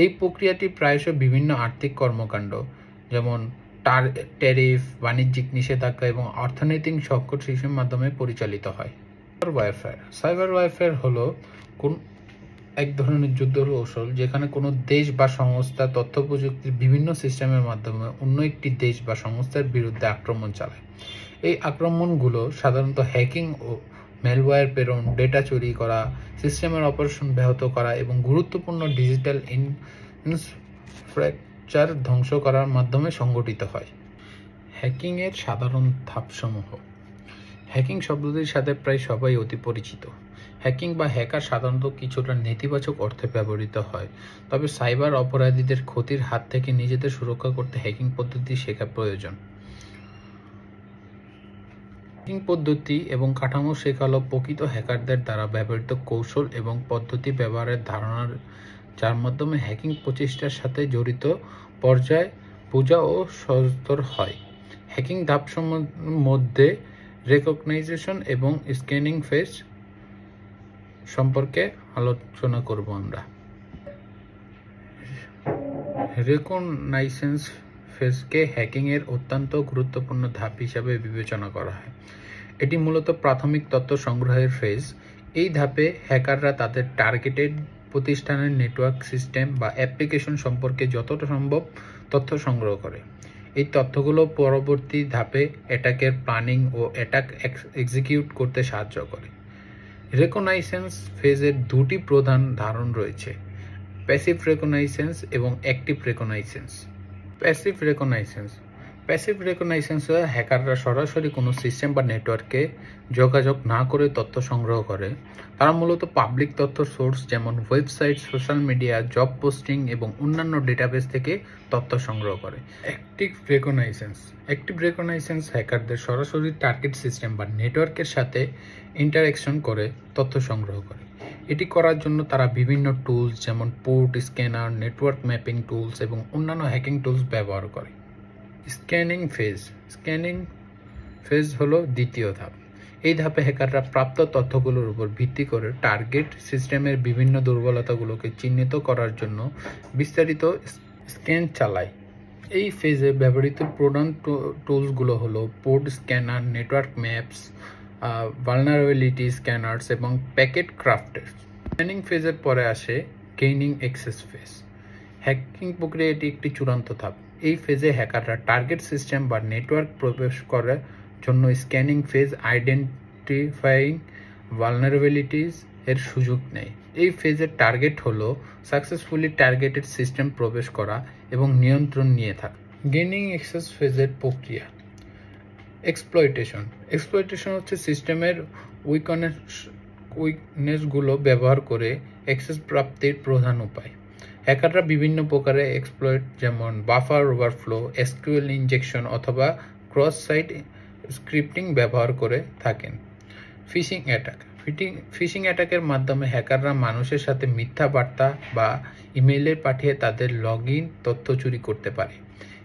এই প্রক্রিয়াটি প্রায়শই বিভিন্ন আর্থিক কর্মকাণ্ড যেমন ট্যারিফ, বাণিজ্যিক নিষেধাজ্ঞা এবং অর্থনৈতিক সংকট সৃষ্টির মাধ্যমে পরিচালিত হয়। Cyber warfare. সাইবার ওয়ারফেয়ার হলো এক ধরনের যুদ্ধ কৌশল যেখানে কোনো দেশ বা সংস্থা তথ্য প্রযুক্তির বিভিন্ন সিস্টেমের মাধ্যমে অন্য একটি দেশ বা সংস্থার বিরুদ্ধে আক্রমণ চালায়। এই আক্রমণগুলো সাধারণত হ্যাকিং ও ম্যালওয়্যার প্রেরণ, ডেটা চুরি করা, সিস্টেমের অপারেশন ব্যাহত করা এবং গুরুত্বপূর্ণ ডিজিটাল ইনফ্রাস্ট্রাকচার ধ্বংস করার মাধ্যমে সংগঠিত হয়। হ্যাকিংয়ের সাধারণ ধাপসমূহ। হ্যাকিং শব্দটির সাথে প্রায় সবাই অতি পরিচিত। হ্যাকিং বা হ্যাকার সাধারণত কিছুটা নেতিবাচক অর্থে ব্যবহৃত হয়, তবে সাইবার অপরাধীদের ক্ষতির হাত থেকে নিজেদের সুরক্ষা করতে হ্যাকিং পদ্ধতি শেখা প্রয়োজন। হ্যাকিং পদ্ধতি এবং কাঠামো শেখা হল প্রকৃত হ্যাকারদের দ্বারা ব্যবহৃত কৌশল এবং পদ্ধতি ব্যবহারের ধারণা যার মাধ্যমে হ্যাকিং প্রচেষ্টার সাথে জড়িত পর্যায় বোঝা ও সহজতর হয়। হ্যাকিং ধাপসমূহের মধ্যে রেকগনাইজেশন এবং স্ক্যানিং ফেজ সম্পর্কে আলোচনা করব আমরা। রেকগনাইজেশন ফেজকে হ্যাকিংয়ের অত্যন্ত গুরুত্বপূর্ণ ধাপ হিসাবে বিবেচনা করা হয়। এটি মূলত প্রাথমিক তথ্য সংগ্রহের ফেজ। এই ধাপে হ্যাকাররা তাদের টার্গেটেড প্রতিষ্ঠানের নেটওয়ার্ক সিস্টেম বা অ্যাপ্লিকেশন সম্পর্কে যতটা সম্ভব তথ্য সংগ্রহ করে। এই তথ্যগুলো পরবর্তী ধাপে অ্যাটাকের প্ল্যানিং ও অ্যাটাক এক্সিকিউট করতে সাহায্য করে। রেকগনাইজেশন ফেজের দুটি প্রধান ধারণ রয়েছে: প্যাসিভ রেকগনাইজেশন এবং অ্যাক্টিভ রেকগনাইজেশন। প্যাসিভ রেকগনাইজেশন হ্যাকাররা সরাসরি কোনো সিস্টেম বা নেটওয়ার্কে যোগাযোগ না করে তথ্য সংগ্রহ করে। তারা মূলত পাবলিক তথ্য সোর্স যেমন website, social media, job posting এবং অন্যান্য ডেটাবেস থেকে তথ্য সংগ্রহ করে। অ্যাক্টিভ রেকগনাইজেশন হ্যাকারদের সরাসরি টার্গেট সিস্টেম বা নেটওয়ার্কের সাথে ইন্টারঅ্যাকশন করে তথ্য সংগ্রহ করে। এটি করার জন্য তারা বিভিন্ন টুলস যেমন port scanner, network mapping tools এবং অন্যান্য হ্যাকিং টুলস ব্যবহার করে। স্ক্যানিং ফেজ হলো দ্বিতীয় ধাপ। এই ধাপে হ্যাকাররা প্রাপ্ত তথ্যগুলোর উপর ভিত্তি করে টার্গেট সিস্টেমের বিভিন্ন দুর্বলতাগুলোকে চিহ্নিত করার জন্য বিস্তারিত স্ক্যান চালায়। এই ফেজে ব্যবহৃত প্রধান টুলসগুলো হলো port scanner, network maps, vulnerability scanners এবং প্যাকেট ক্রাফটার্স। স্ক্যানিং ফেজের পরে আসে গেইনিং অ্যাক্সেস ফেজ। হ্যাকিং প্রক্রিয়াটি একটি চূড়ান্ত ধাপ। এই ফেজে হ্যাকাররা টার্গেট সিস্টেম বা নেটওয়ার্ক প্রবেশ করার জন্য স্ক্যানিং ফেজ, আইডেন্টিফাইং ভালনারেবিলিটিস এর সুযোগ নেয়। এই ফেজের টার্গেট হলো সাকসেসফুলি টার্গেটেড সিস্টেম প্রবেশ করা এবং নিয়ন্ত্রণ নিয়ে থাকা। গেইনিং অ্যাক্সেস ফেজের প্রক্রিয়া। এক্সপ্লয়টেশন হচ্ছে সিস্টেমের উইকনেসগুলো ব্যবহার করে অ্যাক্সেস প্রাপ্তির প্রধান উপায়। হ্যাকাররা বিভিন্ন প্রকারের এক্সপ্লয়েট যেমন বাফার ওভারফ্লো, এসকিউএল ইনজেকশন অথবা ক্রস সাইট স্ক্রিপ্টিং ব্যবহার করে থাকেন। ফিশিং অ্যাটাকের মাধ্যমে হ্যাকাররা মানুষের সাথে মিথ্যা বার্তা বা ইমেইলে পাঠিয়ে তাদের লগইন তথ্য চুরি করতে পারে।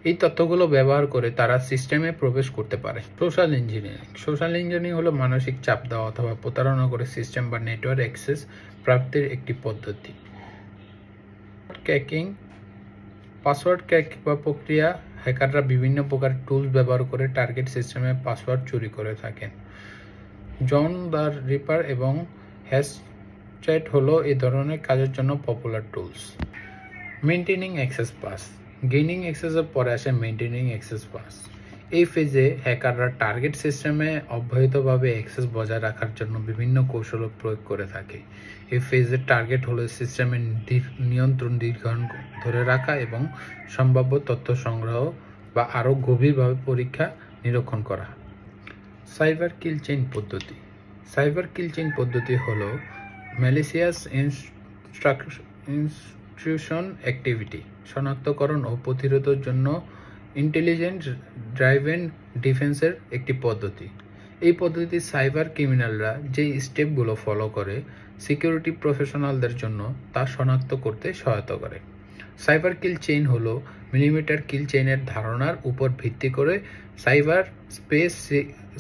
এই তথ্যগুলো ব্যবহার করে তারা সিস্টেমে প্রবেশ করতে পারে। সোশ্যাল ইঞ্জিনিয়ারিং হলো মানসিক চাপ দেওয়া অথবা প্রতারণা করে সিস্টেম বা নেটওয়ার্ক অ্যাক্সেস প্রাপ্তির একটি পদ্ধতি। পাসওয়ার্ড ক্র্যাক বা প্রক্রিয়া। হ্যাকাররা বিভিন্ন প্রকার টুলস ব্যবহার করে টার্গেট সিস্টেমে পাসওয়ার্ড চুরি করে থাকেন। জন দ্য রিপার এবং হ্যাশচ্যাট হলো এই ধরনের কাজের জন্য popular tools. Maintaining access pass. Gaining অ্যাক্সেসের পরে আসে মেইনটেনিং অ্যাক্সেস পাস। এই ফেজে হ্যাকাররা টার্গেট সিস্টেমে অব্যাহতভাবে অ্যাক্সেস বজায় রাখার জন্য বিভিন্ন কৌশল প্রয়োগ করে থাকে। এই ফেজের টার্গেট হলো সিস্টেমের নিয়ন্ত্রণ দীর্ঘক্ষণ ধরে রাখা এবং সম্ভাব্য তথ্য সংগ্রহ বা আরও গভীরভাবে পরীক্ষা নিরীক্ষণ করা। সাইবার কিল চেইন পদ্ধতি হলো ম্যালিসিয়াস ইনস্ট্রুশন অ্যাক্টিভিটি শনাক্তকরণ ও প্রতিরোধের জন্য ইন্টেলিজেন্ট ড্রাইভেন ডিফেন্সের একটি পদ্ধতি। এই পদ্ধতিতে সাইবার ক্রিমিনালরা যে স্টেপগুলো ফলো করে সিকিউরিটি প্রফেশনালদের জন্য তা শনাক্ত করতে সহায়তা করে। সাইবার কিল চেইন হলো মিলিমিটার কিল চেইনের ধারণার উপর ভিত্তি করে সাইবার স্পেস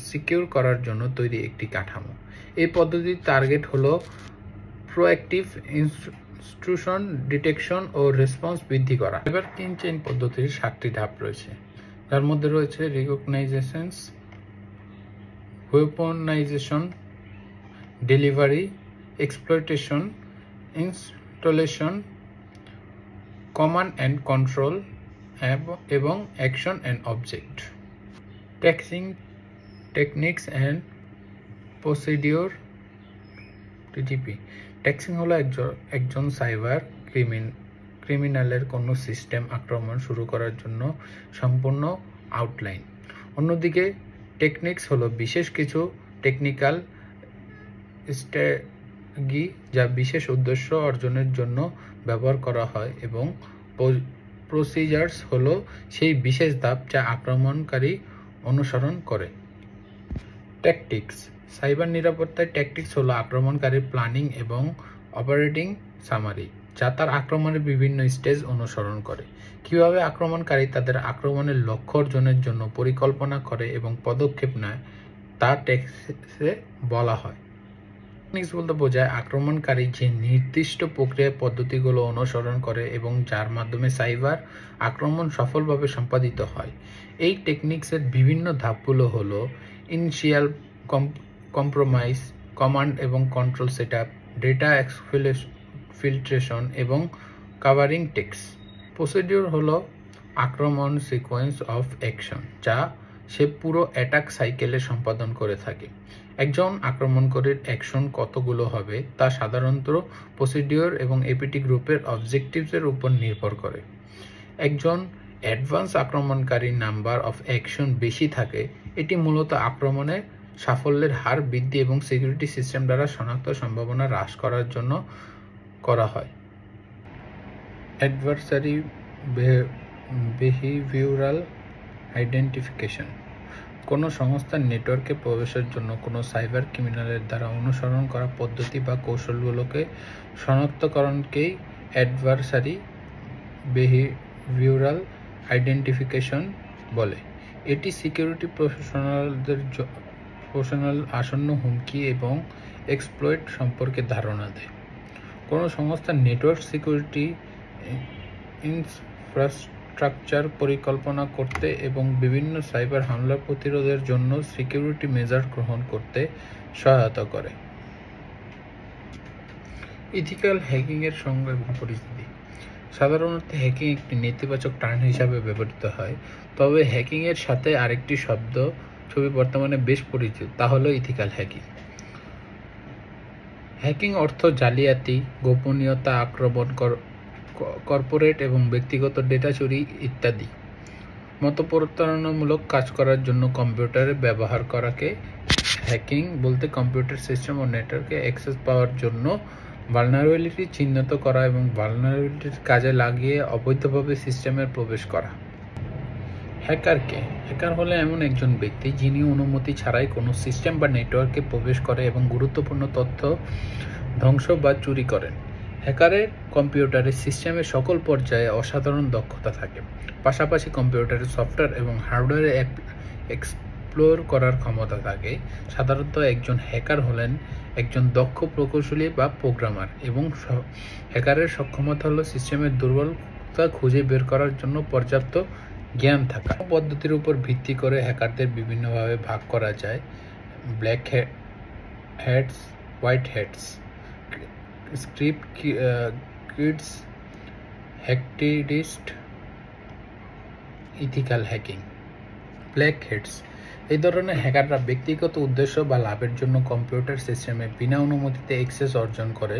সিকিউর করার জন্য তৈরি একটি কাঠামো। এই পদ্ধতির টার্গেট হলো প্রোঅ্যাক্টিভ ইনস্ট্রুশন ডিটেকশন ও রেসপন্স বৃদ্ধি করা। সাইবার কিল চেইন পদ্ধতির 7টি ধাপ রয়েছে, যার মধ্যে রয়েছে recognization, weaponization, delivery, exploitation, installation, command and control এবং action and object. Techniques and procedure. TTP. ট্যাক্সিং হলো একজন সাইবার ক্রিমিনালের কোনো সিস্টেম আক্রমণ শুরু করার জন্য সম্পূর্ণ আউটলাইন। অন্যদিকে টেকনিক্স হলো বিশেষ কিছু টেকনিক্যাল স্ট্র্যাটেজি যা বিশেষ উদ্দেশ্য অর্জনের জন্য ব্যবহার করা হয় এবং প্রসিজার্স হলো সেই বিশেষ ধাপ যা আক্রমণকারী অনুসরণ করে। ট্যাকটিক্স। সাইবার নিরাপত্তায় ট্যাকটিক্স হলো আক্রমণকারীর প্ল্যানিং এবং অপারেটিং সামারি, যা তার আক্রমণের বিভিন্ন স্টেজ অনুসরণ করে। কিভাবে আক্রমণকারী তাদের আক্রমণের লক্ষ্য অর্জনের জন্য পরিকল্পনা করে এবং পদক্ষেপ নেয় তা ট্যাকটিক্সে বলা হয়। টেকনিক্স বলতে বোঝায় আক্রমণকারী যে নির্দিষ্ট প্রক্রিয়া পদ্ধতিগুলো অনুসরণ করে এবং যার মাধ্যমে সাইবার আক্রমণ সফলভাবে সম্পাদিত হয়। এই টেকনিক্সের বিভিন্ন ধাপগুলো হলো ইনিশিয়াল কম্প্রোমাইজ, কমান্ড এবং কন্ট্রোল সেটআপ, ডেটা এক্সফিল্ট্রেশন এবং কাভারিং টেক্সট। প্রসিডিওর হলো আক্রমণ সিকোয়েন্স অফ অ্যাকশন, যা সে পুরো অ্যাটাক সাইকেলে সম্পাদন করে থাকে। একজন আক্রমণকারীর অ্যাকশন কতগুলো হবে তা সাধারণত প্রসিডিওর এবং এপিটি গ্রুপের অবজেক্টিভসের উপর নির্ভর করে। একজন অ্যাডভান্স আক্রমণকারীর নাম্বার অফ অ্যাকশন বেশি থাকে, এটি মূলত আক্রমণের সাফল্যের হার বৃদ্ধি এবং সিকিউরিটি সিস্টেম দ্বারা শনাক্ত সম্ভাবনা হ্রাস করার জন্য করা হয়। Adversary behavioural identification. কোনো সংস্থার নেটওয়ার্কে প্রবেশের জন্য কোনো সাইবার ক্রিমিনালের দ্বারা অনুসরণ করা পদ্ধতি বা কৌশলগুলোকে শনাক্তকরণকেই অ্যাডভার্সারি বিহেভিওরাল আইডেন্টিফিকেশন বলে। এটি সিকিউরিটি প্রফেশনাল আসন্ন হুমকি এবং এক্সপ্লয়েট সম্পর্কে ধারণা দেয়। কোনো সংস্থার নেটওয়ার্ক সিকিউরিটি ইনফ্রাস্ট্রাকচার পরিকল্পনা করতে এবং বিভিন্ন সাইবার হামলা প্রতিরোধের জন্য সিকিউরিটি মেজার গ্রহণ করতে সহায়তা করে। ইথিক্যাল হ্যাকিংয়ের সংজ্ঞা এবং পরিস্থিতি। সাধারণত হ্যাকিং একটি নেতিবাচক টার্ম হিসাবে ব্যবহৃত হয়, তবে হ্যাকিংয়ের সাথে আরেকটি শব্দ ছবি বর্তমানে বেশ পরিচিত, তা হলো ইথিক্যাল হ্যাকিং। হ্যাকিং অর্থ জালিয়াতি, গোপনীয়তা আক্রমণ, কর্পোরেট এবং ব্যক্তিগত ডেটা চুরি ইত্যাদি মতো প্রতারণামূলক কাজ করার জন্য কম্পিউটারে ব্যবহার করাকে হ্যাকিং বলতে কম্পিউটার সিস্টেম ও নেটওয়ার্কে অ্যাক্সেস পাওয়ার জন্য ভালনারেবিলিটি চিহ্নিত করা এবং ভালনারেবিলিটির কাজে লাগিয়ে অবৈধভাবে সিস্টেমে প্রবেশ করা। হ্যাকারকে হ্যাকার হলে এমন একজন ব্যক্তি যিনি অনুমতি ছাড়াই কোনো সিস্টেম বা নেটওয়ার্কে প্রবেশ করে এবং গুরুত্বপূর্ণ তথ্য ধ্বংস বা চুরি করেন। হ্যাকারের কম্পিউটারের সিস্টেমের সকল পর্যায়ে অসাধারণ দক্ষতা থাকে, পাশাপাশি কম্পিউটারের সফটওয়্যার এবং হার্ডওয়্যারে এক্সপ্লোর করার ক্ষমতা থাকে। সাধারণত একজন হ্যাকার হলেন একজন দক্ষ প্রকৌশলী বা প্রোগ্রামার, এবং হ্যাকারের সক্ষমতা হলো সিস্টেমের দুর্বলতা খুঁজে বের করার জন্য পর্যাপ্ত জ্ঞান থাকা। পদ্ধতির উপর ভিত্তি করে হ্যাকারদের বিভিন্নভাবে ভাগ করা যায়: black hats, white hats, script kiddies, hacktivist. Ethical hacking. Black hats এই ধরনের হ্যাকাররা ব্যক্তিগত উদ্দেশ্য বা লাভের জন্য কম্পিউটার সিস্টেমে বিনা অনুমতিতে অ্যাক্সেস অর্জন করে।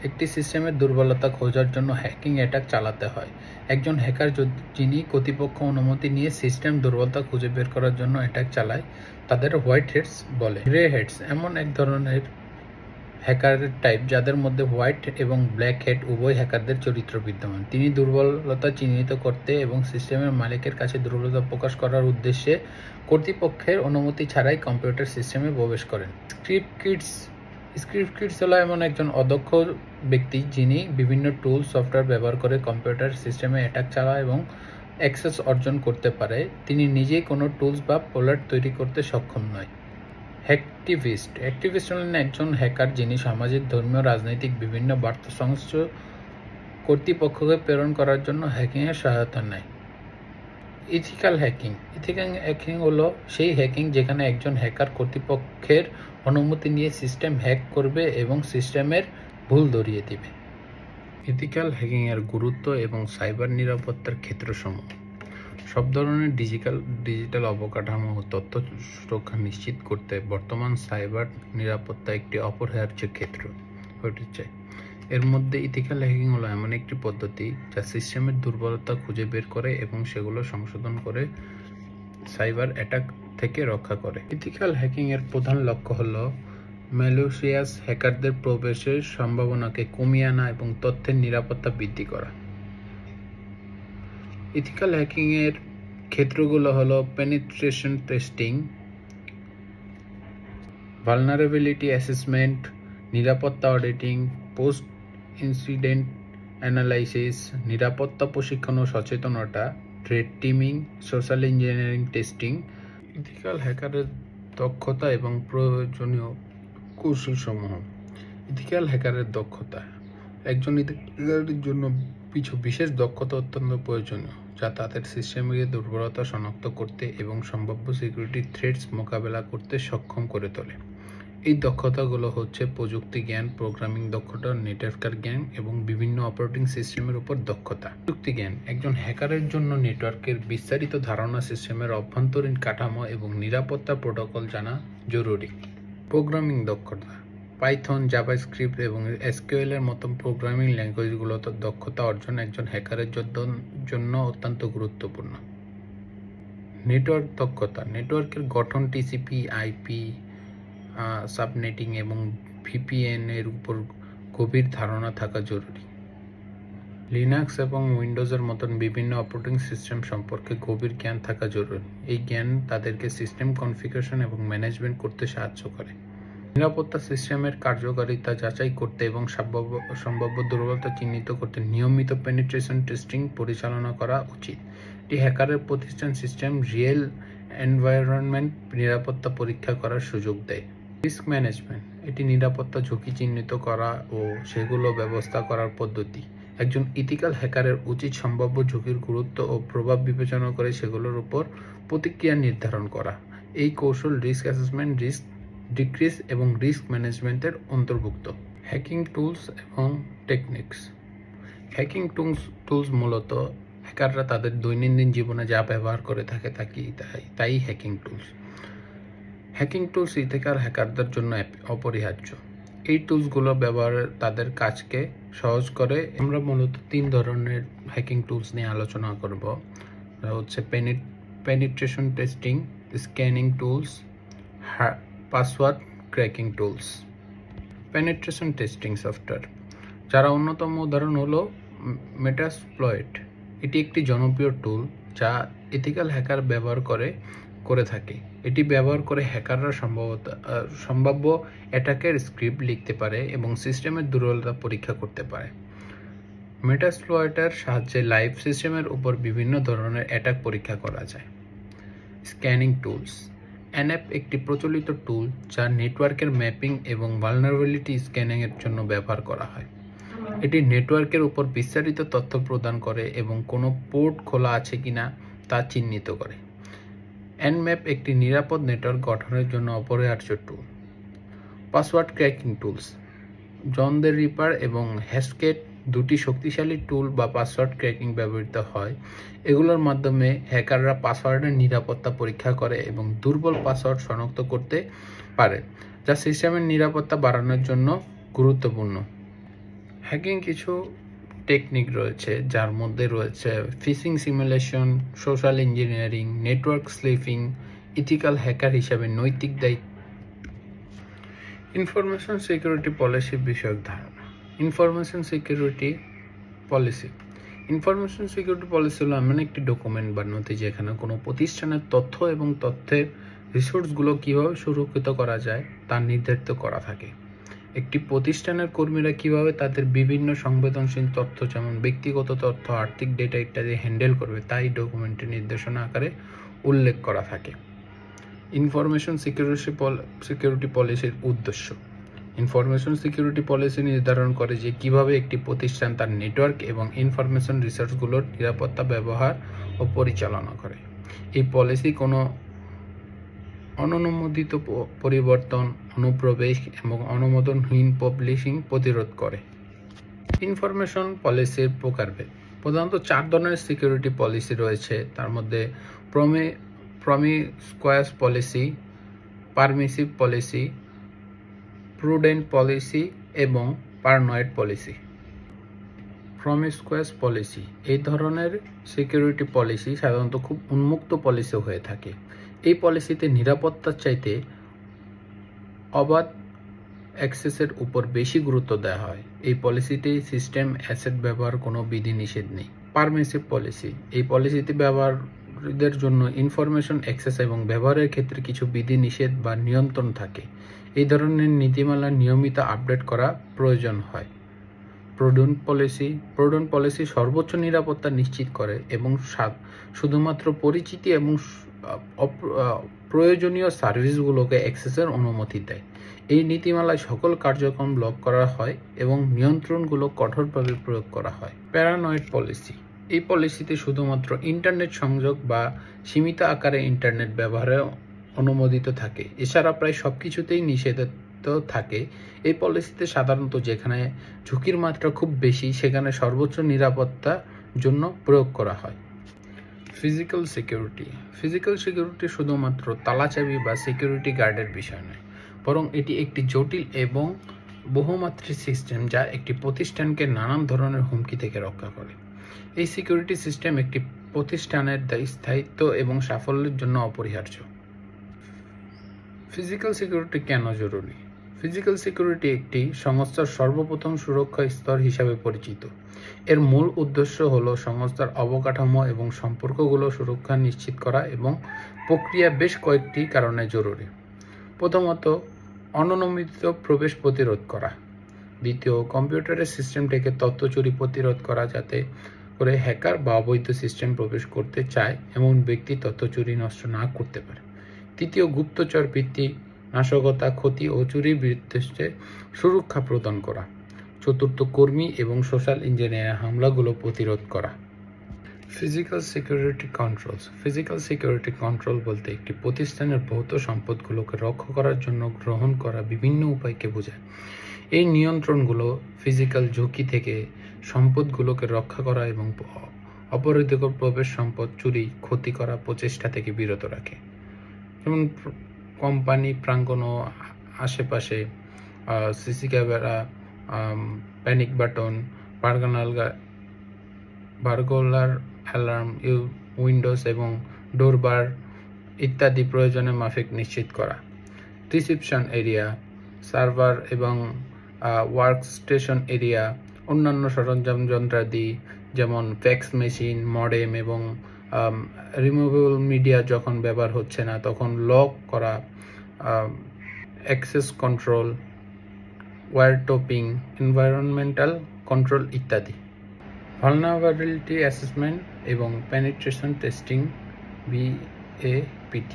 একটি সিস্টেমের দুর্বলতা খোঁজার জন্য হ্যাকিং অ্যাটাক চালাতে হয়। একজন হ্যাকার যিনি কর্তৃপক্ষ অনুমতি নিয়ে সিস্টেম দুর্বলতা খুঁজে বের করার জন্য অ্যাটাক চালায় তাদের হোয়াইট হ্যাটস বলে। গ্রে হ্যাটস এমন এক ধরনের হ্যাকারের টাইপ যাদের মধ্যে হোয়াইট এবং ব্ল্যাক হ্যাট উভয় হ্যাকারদের চরিত্র বিদ্যমান। তিনি দুর্বলতা চিহ্নিত করতে এবং সিস্টেমের মালিকের কাছে দুর্বলতা প্রকাশ করার উদ্দেশ্যে কর্তৃপক্ষের অনুমতি ছাড়াই কম্পিউটার সিস্টেমে প্রবেশ করেন। স্ক্রিপ্ট কিডস হলো এমন একজন অদক্ষ ব্যক্তি যিনি বিভিন্ন টুল সফটওয়্যার ব্যবহার করে কম্পিউটার সিস্টেমে অ্যাটাক চালায় এবং অ্যাক্সেস অর্জন করতে পারে। তিনি নিজেই কোনো টুলস বা পোলার তৈরি করতে সক্ষম নয়। অ্যাক্টিভিস্ট হলেন একজন হ্যাকার যিনি সামাজিক, ধর্মীয়, রাজনৈতিক বিভিন্ন বার্তা সংস্থ কর্তৃপক্ষকে প্রেরণ করার জন্য হ্যাকিংয়ের সহায়তা নেয়। ইথিক্যাল হ্যাকিং হলো সেই হ্যাকিং যেখানে একজন হ্যাকার কর্তৃপক্ষের অনুমতি নিয়ে সিস্টেম হ্যাক করবে এবং সিস্টেমের ভুল ধরিয়ে দিবে। ইথিক্যাল হ্যাকিংয়ের গুরুত্ব এবং সাইবার নিরাপত্তার ক্ষেত্রসমূহ। সব ধরনের ডিজিটাল অবকাঠামো ও তথ্য সুরক্ষা নিশ্চিত করতে বর্তমান সাইবার নিরাপত্তা একটি অপরিহার্য ক্ষেত্র হয়ে উঠেছে। এর মধ্যে ইথিক্যাল হ্যাকিং হলো এমন একটি পদ্ধতি যা সিস্টেমের দুর্বলতা খুঁজে বের করে এবং সেগুলো সংশোধন করে সাইবার অ্যাটাক থেকে রক্ষা করে। ইথিক্যাল হ্যাকিং এর প্রধান লক্ষ্য হলো ম্যালিশিয়াস হ্যাকারদের প্রবেশের সম্ভাবনাকে কমিয়ে আনা এবং তথ্যের নিরাপত্তা বৃদ্ধি করা। ইথিক্যাল হ্যাকিং এর ক্ষেত্রগুলো হলো পেনিট্রেশন টেস্টিং, ভালনারেবিলিটি অ্যাসেসমেন্ট, নিরাপত্তা অডিটিং, পোস্ট ইনসিডেন্ট অ্যানালাইসিস, নিরাপত্তা প্রশিক্ষণ ও সচেতনতা, threat teaming, social engineering testing. Ethical হ্যাকারের দক্ষতা এবং প্রয়োজনীয় কৌশলসমূহ। ইথিক্যাল হ্যাকারের দক্ষতা। একজন ইথিক্যালের জন্য কিছু বিশেষ দক্ষতা অত্যন্ত প্রয়োজনীয়, যা তাদের সিস্টেমের দুর্বলতা শনাক্ত করতে এবং সম্ভাব্য সিকিউরিটি থ্রেটস মোকাবেলা করতে সক্ষম করে তোলে। এই দক্ষতাগুলো হচ্ছে প্রযুক্তি জ্ঞান, প্রোগ্রামিং দক্ষতা, নেটওয়ার্কের জ্ঞান এবং বিভিন্ন অপারেটিং সিস্টেমের উপর দক্ষতা। প্রযুক্তি জ্ঞান। একজন হ্যাকারের জন্য নেটওয়ার্কের বিস্তারিত ধারণা, সিস্টেমের অভ্যন্তরীণ কাঠামো এবং নিরাপত্তা প্রোটোকল জানা জরুরি। প্রোগ্রামিং দক্ষতা। পাইথন, জাভাস্ক্রিপ্ট এবং এসকিউএল এর মতো প্রোগ্রামিং ল্যাঙ্গুয়েজগুলোতে দক্ষতা অর্জন একজন হ্যাকারের জন্য অত্যন্ত গুরুত্বপূর্ণ। নেটওয়ার্ক দক্ষতা। নেটওয়ার্কের গঠন, টিসিপি, আইপি, সাবনেটিং এবং ভিপিএন এর উপর গভীর ধারণা থাকা জরুরি। লিনাক্স এবং উইন্ডোজের মতন বিভিন্ন অপারেটিং সিস্টেম সম্পর্কে গভীর জ্ঞান থাকা জরুরি। এই জ্ঞান তাদেরকে সিস্টেম কনফিগারেশন এবং ম্যানেজমেন্ট করতে সাহায্য করে। নিরাপত্তা সিস্টেমের কার্যকারিতা যাচাই করতে এবং সম্ভাব্য দুর্বলতা চিহ্নিত করতে নিয়মিত পেনিট্রেশন টেস্টিং পরিচালনা করা উচিত। এটি হ্যাকারের প্রতিষ্ঠান সিস্টেম রিয়েল এনভায়রনমেন্ট নিরাপত্তা পরীক্ষা করার সুযোগ দেয়। Risk management. এটি নিরাপত্তা ঝুঁকি চিহ্নিত করা ও সেগুলো ব্যবস্থা করার পদ্ধতি। একজন ইথিক্যাল হ্যাকারের উচিত সম্ভাব্য ঝুঁকির গুরুত্ব ও প্রভাব বিবেচনা করে সেগুলোর উপর প্রতিক্রিয়া নির্ধারণ করা। এই কৌশল রিস্ক অ্যাসেসমেন্ট, রিস্ক ডিক্রিজ এবং রিস্ক ম্যানেজমেন্টের অন্তর্ভুক্ত। হ্যাকিং টুলস এবং টেকনিক্স। হ্যাকিং টুলস মূলত হ্যাকাররা তাদের দৈনন্দিন জীবনে যা ব্যবহার করে থাকে তাই hacking tools. Hacking tools ethical হ্যাকারদের জন্য অপরিহার্য। এই টুলসগুলো ব্যবহার তাদের কাজকে সহজ করে। আমরা মূলত 3 ধরনের হ্যাকিং টুলস নিয়ে আলোচনা করব। হচ্ছে penetration testing, scanning tools, password cracking tools. Penetration testing software, যার অন্যতম উদাহরণ হলো মেটাসপ্লয়েট। এটি একটি জনপ্রিয় টুল যা ইথিক্যাল হ্যাকার ব্যবহার করে থাকে। এটি ব্যবহার করে হ্যাকাররা সম্ভাব্য অ্যাটাকের স্ক্রিপ্ট লিখতে পারে এবং সিস্টেমের দুর্বলতা পরীক্ষা করতে পারে। মেটাসপ্লয়েটের সাহায্যে লাইভ সিস্টেমের উপর বিভিন্ন ধরনের অ্যাটাক পরীক্ষা করা যায়। স্ক্যানিং টুলস, এনএপ একটি প্রচলিত টুল যা নেটওয়ার্কের ম্যাপিং এবং ভালনারেবিলিটি স্ক্যানিংয়ের জন্য ব্যবহার করা হয়। এটি নেটওয়ার্কের উপর বিস্তারিত তথ্য প্রদান করে এবং কোনো পোর্ট খোলা আছে কিনা তা চিহ্নিত করে। এনম্যাপ একটি নিরাপদ নেটওয়ার্ক গঠনের জন্য অপরিহার্য tool. Password cracking tools, John the Ripper এবং হ্যাশকেট দুটি শক্তিশালী টুল বা পাসওয়ার্ড ক্র্যাকিং ব্যবহৃত হয়। এগুলোর মাধ্যমে হ্যাকাররা পাসওয়ার্ডের নিরাপত্তা পরীক্ষা করে এবং দুর্বল পাসওয়ার্ড শনাক্ত করতে পারে, যা সিস্টেমের নিরাপত্তা বাড়ানোর জন্য গুরুত্বপূর্ণ। হ্যাকিং কিছু টেকনিক রয়েছে, যার মধ্যে রয়েছে phishing simulation, social engineering, network sleeping, ethical hacker হিসাবে নৈতিক দায়িত্ব। ইনফরমেশন সিকিউরিটি পলিসি বিষয়ক ধারণা। ইনফরমেশন সিকিউরিটি পলিসি হলো এমন একটি ডকুমেন্ট বা নথি যেখানে কোনো প্রতিষ্ঠানের তথ্য এবং তথ্যের রিসোর্সগুলো কিভাবে সুরক্ষিত করা যায় তা নির্ধারিত করা থাকে। একটি প্রতিষ্ঠানের কর্মীরা কিভাবে তাদের বিভিন্ন সংবেদনশীল তথ্য যেমন ব্যক্তিগত তথ্য, আর্থিক ডেটা ইত্যাদি হ্যান্ডেল করবে তাই ডকুমেন্টের নির্দেশনা আকারে উল্লেখ করা থাকে। ইনফরমেশন সিকিউরিটি পলিসির উদ্দেশ্য। ইনফরমেশন সিকিউরিটি পলিসি নির্ধারণ করে যে কিভাবে একটি প্রতিষ্ঠান তার নেটওয়ার্ক এবং ইনফরমেশন রিসোর্সগুলোর নিরাপত্তা ব্যবহার ও পরিচালনা করে। এই পলিসি কোনো অননুমোদিত পরিবর্তন, অনুপ্রবেশ এবং অনুমোদনহীন পাবলিশিং প্রতিরোধ করে। ইনফরমেশন পলিসির প্রকারভেদ। প্রধানত 4 ধরনের সিকিউরিটি পলিসি রয়েছে। তার মধ্যে promiscuous policy, permissive policy, prudent policy এবং পারানয়েড পলিসি। প্রমিসকুয়াস পলিসি, এই ধরনের সিকিউরিটি পলিসি সাধারণত খুব উন্মুক্ত পলিসি হয়ে থাকে। এই পলিসিতে নিরাপত্তার চাইতে অবাধ অ্যাক্সেসের উপর বেশি গুরুত্ব দেওয়া হয়। এই পলিসিতে সিস্টেম অ্যাসেট ব্যবহার কোনো বিধিনিষেধ নেই। পারমিসিভ পলিসি, এই পলিসিতে ব্যবহারকারীদের জন্য ইনফরমেশন অ্যাক্সেস এবং ব্যবহারের ক্ষেত্রে কিছু বিধিনিষেধ বা নিয়ন্ত্রণ থাকে। এই ধরনের নীতিমালা নিয়মিত আপডেট করা প্রয়োজন হয়। প্রুডেন্ট পলিসি সর্বোচ্চ নিরাপত্তা নিশ্চিত করে এবং শুধুমাত্র পরিচিতি এবং প্রয়োজনীয় সার্ভিসগুলোকে অ্যাক্সেসের অনুমতি দেয়। এই নীতিমালায় সকল কার্যক্রম লক করা হয় এবং নিয়ন্ত্রণগুলো কঠোরভাবে প্রয়োগ করা হয়। প্যারানয়েড পলিসি, এই পলিসিতে শুধুমাত্র ইন্টারনেট সংযোগ বা সীমিত আকারে ইন্টারনেট ব্যবহারে অনুমোদিত থাকে। এছাড়া প্রায় সবকিছুতেই নিষেধাজ্ঞা থাকে। এই পলিসিতে সাধারণত যেখানে ঝুঁকির মাত্রা খুব বেশি সেখানে সর্বোচ্চ নিরাপত্তার জন্য প্রয়োগ করা হয়। ফিজিক্যাল সিকিউরিটি শুধুমাত্র তালাচাবি বা সিকিউরিটি গার্ডের বিষয় নয়, বরং এটি একটি জটিল এবং বহুমাত্রিক সিস্টেম যা একটি প্রতিষ্ঠানকে নানান ধরনের হুমকি থেকে রক্ষা করে। এই সিকিউরিটি সিস্টেম একটি প্রতিষ্ঠানের স্থায়িত্ব এবং সাফল্যের জন্য অপরিহার্য। ফিজিক্যাল সিকিউরিটি কেন জরুরি? ফিজিক্যাল সিকিউরিটি একটি সংস্থার সর্বপ্রথম সুরক্ষা স্তর হিসাবে পরিচিত। এর মূল উদ্দেশ্য হল সংস্থার অবকাঠামো এবং সম্পর্কগুলো সুরক্ষা নিশ্চিত করা এবং প্রক্রিয়া বেশ কয়েকটি কারণে জরুরি। প্রথমত, অননুমোদিত প্রবেশ প্রতিরোধ করা। দ্বিতীয়, কম্পিউটারের সিস্টেম থেকে তথ্য চুরি প্রতিরোধ করা, যাতে করে হ্যাকার বা অবৈধ সিস্টেম প্রবেশ করতে চায় এমন ব্যক্তি তথ্য চুরি নষ্ট না করতে পারে। তৃতীয়, গুপ্তচর ভিত্তিক নাশকতা, ক্ষতি ও চুরির বিরুদ্ধে সুরক্ষা প্রদান করা। চতুর্থ, কর্মী এবং সোশ্যাল ইঞ্জিনিয়ারিং হামলাগুলো প্রতিরোধ করা। ফিজিক্যাল সিকিউরিটি কন্ট্রোল বলতে একটি প্রতিষ্ঠানের ভৌত সম্পদগুলোকে রক্ষা করার জন্য গ্রহণ করা বিভিন্ন উপায়কে বোঝায়। এই নিয়ন্ত্রণগুলো ফিজিক্যাল ঝুঁকি থেকে সম্পদগুলোকে রক্ষা করা এবং অপরাধিকর প্রবেশ সম্পদ চুরি ক্ষতি করা প্রচেষ্টা থেকে বিরত রাখে। যেমন কোম্পানি প্রাঙ্গণ ও আশেপাশে CC camera, panic button, burglar alarm, windows এবং ডোরবার ইত্যাদি প্রয়োজনে মাফিক নিশ্চিত করা। রিসিপশন এরিয়া, সার্ভার এবং ওয়ার্কস্টেশন এরিয়া, অন্যান্য সরঞ্জাম যন্ত্রাদি যেমন ফ্যাক্স মেশিন, মডেম এবং রিমুভেবল মিডিয়া যখন ব্যবহার হচ্ছে না তখন লক করা, access control, wire tapping, environmental control ইত্যাদি। ভালনারেবিলিটি অ্যাসেসমেন্ট এবং পেনিট্রেশন টেস্টিং VAPT।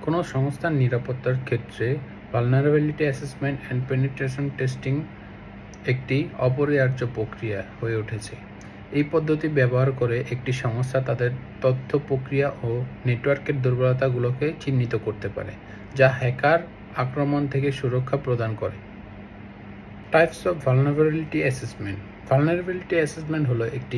কোনো সংস্থার নিরাপত্তার ক্ষেত্রে vulnerability assessment and penetration testing একটি অপরিহার্য প্রক্রিয়া হয়ে উঠেছে। এই পদ্ধতি ব্যবহার করে একটি সংস্থা তাদের তথ্য প্রক্রিয়া ও নেটওয়ার্কের দুর্বলতাগুলোকে চিহ্নিত করতে পারে, যা হ্যাকার আক্রমণ থেকে সুরক্ষা প্রদান করে। Types of vulnerability assessment. Vulnerability assessment হলো একটি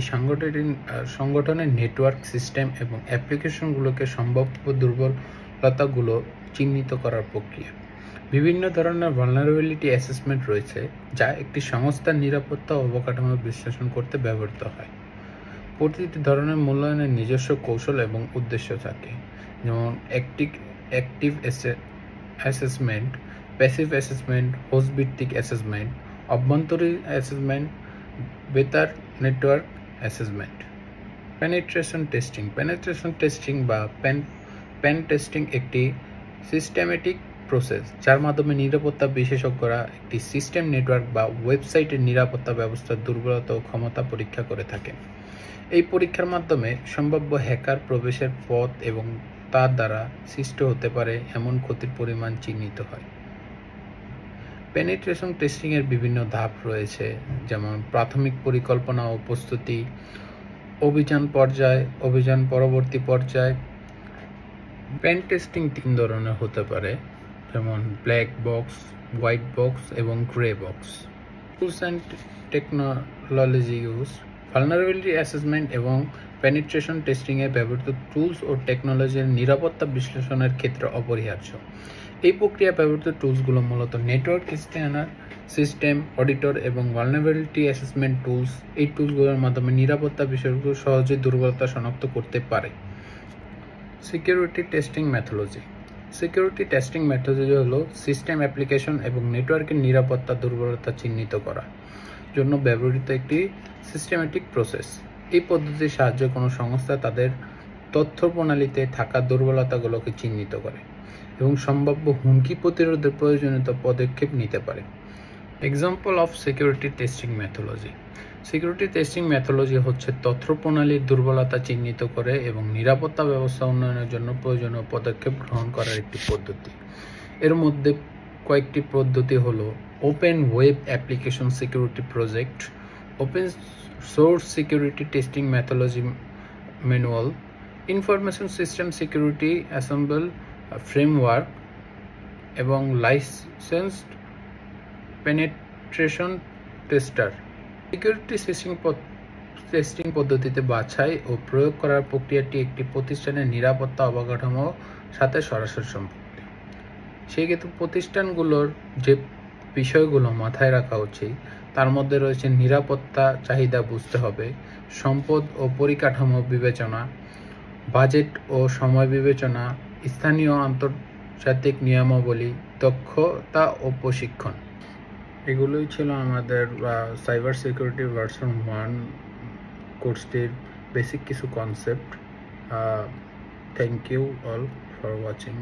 সংগঠনের নেটওয়ার্ক, সিস্টেম এবং অ্যাপ্লিকেশনগুলোকে সম্ভাব্য দুর্বলতাগুলো চিহ্নিত করার প্রক্রিয়া। বিভিন্ন ধরনের ভালনারেবিলিটি অ্যাসেসমেন্ট রয়েছে যা একটি সংস্থার নিরাপত্তা অবকাঠামো বিশ্লেষণ করতে ব্যবহৃত হয়। প্রতিটি ধরনের মূল্যায়নের নিজস্ব কৌশল এবং উদ্দেশ্য থাকে, যেমন active assessment, passive assessment, host ভিত্তিক অ্যাসেসমেন্ট, অভ্যন্তরীণ অ্যাসেসমেন্ট, বেতার network assessment. Penetration testing. Penetration testing বা পেন টেস্টিং একটি সিস্টেমেটিক প্রসেস যার মাধ্যমে নিরাপত্তা বিশেষজ্ঞরা একটি সিস্টেম, নেটওয়ার্ক বা ওয়েবসাইটের নিরাপত্তা ব্যবস্থার দুর্বলতা ও ক্ষমতা পরীক্ষা করে থাকেন। এই পরীক্ষার মাধ্যমে সম্ভাব্য হ্যাকার প্রবেশের পথ এবং তার দ্বারা সৃষ্ট হতে পারে এমন ক্ষতির পরিমাণ চিহ্নিত হয়। পেনিট্রেশন টেস্টিং এর বিভিন্ন ধাপ রয়েছে, যেমন প্রাথমিক পরিকল্পনা ও প্রস্তুতি, অভিযান পর্যায়, অভিযান পরবর্তী পর্যায়। পেন টেস্টিং 3 ধরনের হতে পারে, যেমন ব্ল্যাক বক্স, হোয়াইট বক্স এবং grey box. Tools and technology use. Vulnerability assessment এবং পেনিট্রেশন টেস্টিংয়ে ব্যবহৃত টুলস ও টেকনোলজির নিরাপত্তা বিশ্লেষণের ক্ষেত্রে অপরিহার্য। এই প্রক্রিয়ায় ব্যবহৃত টুলসগুলো মূলত নেটওয়ার্ক স্ক্যানার, সিস্টেম অডিটর এবং ভালনারেবিলিটি অ্যাসেসমেন্ট টুলস। এই টুলসগুলোর মাধ্যমে নিরাপত্তা বিশেষজ্ঞ সহজে দুর্বলতা শনাক্ত করতে পারে। Security testing methodology. Security testing methodology হলো সিস্টেম, অ্যাপ্লিকেশন এবং নেটওয়ার্কের নিরাপত্তা দুর্বলতা চিহ্নিত করার জন্য ব্যবহৃত একটি সিস্টেমেটিক প্রসেস। এই পদ্ধতির সাহায্যে কোনো সংস্থা তাদের তথ্য প্রণালীতে থাকা দুর্বলতাগুলোকে চিহ্নিত করে এবং সম্ভাব্য হুমকি প্রতিরোধের প্রয়োজনীয় পদক্ষেপ নিতে পারে। Example of security testing methodology. Security testing methodology হচ্ছে তথ্য প্রণালীর দুর্বলতা চিহ্নিত করে এবং নিরাপত্তা ব্যবস্থা উন্নয়নের জন্য প্রয়োজনীয় পদক্ষেপ গ্রহণ করার একটি পদ্ধতি। এর মধ্যে কয়েকটি পদ্ধতি হলো open web application security project, open source security testing methodology manual, information system security assemble framework এবং licensed penetration tester. Security testing পদ্ধতিতে বাছাই ও প্রয়োগ করার প্রক্রিয়াটি একটি প্রতিষ্ঠানের নিরাপত্তা অবকাঠামোর সাথে সরাসরি সম্পর্কিত। সেই ক্ষেত্রে প্রতিষ্ঠানগুলোর যে বিষয়গুলো মাথায় রাখা উচিত তার মধ্যে রয়েছে নিরাপত্তা চাহিদা বুঝতে হবে, সম্পদ ও পরিকাঠামো বিবেচনা, বাজেট ও সময় বিবেচনা, স্থানীয় আন্তর্জাতিক নিয়মাবলী, দক্ষতা ও প্রশিক্ষণ। এগুলোই ছিল আমাদের সাইবার সিকিউরিটি ভার্সন 1 কোর্সটির বেসিক কিছু concept. Thank you all for watching.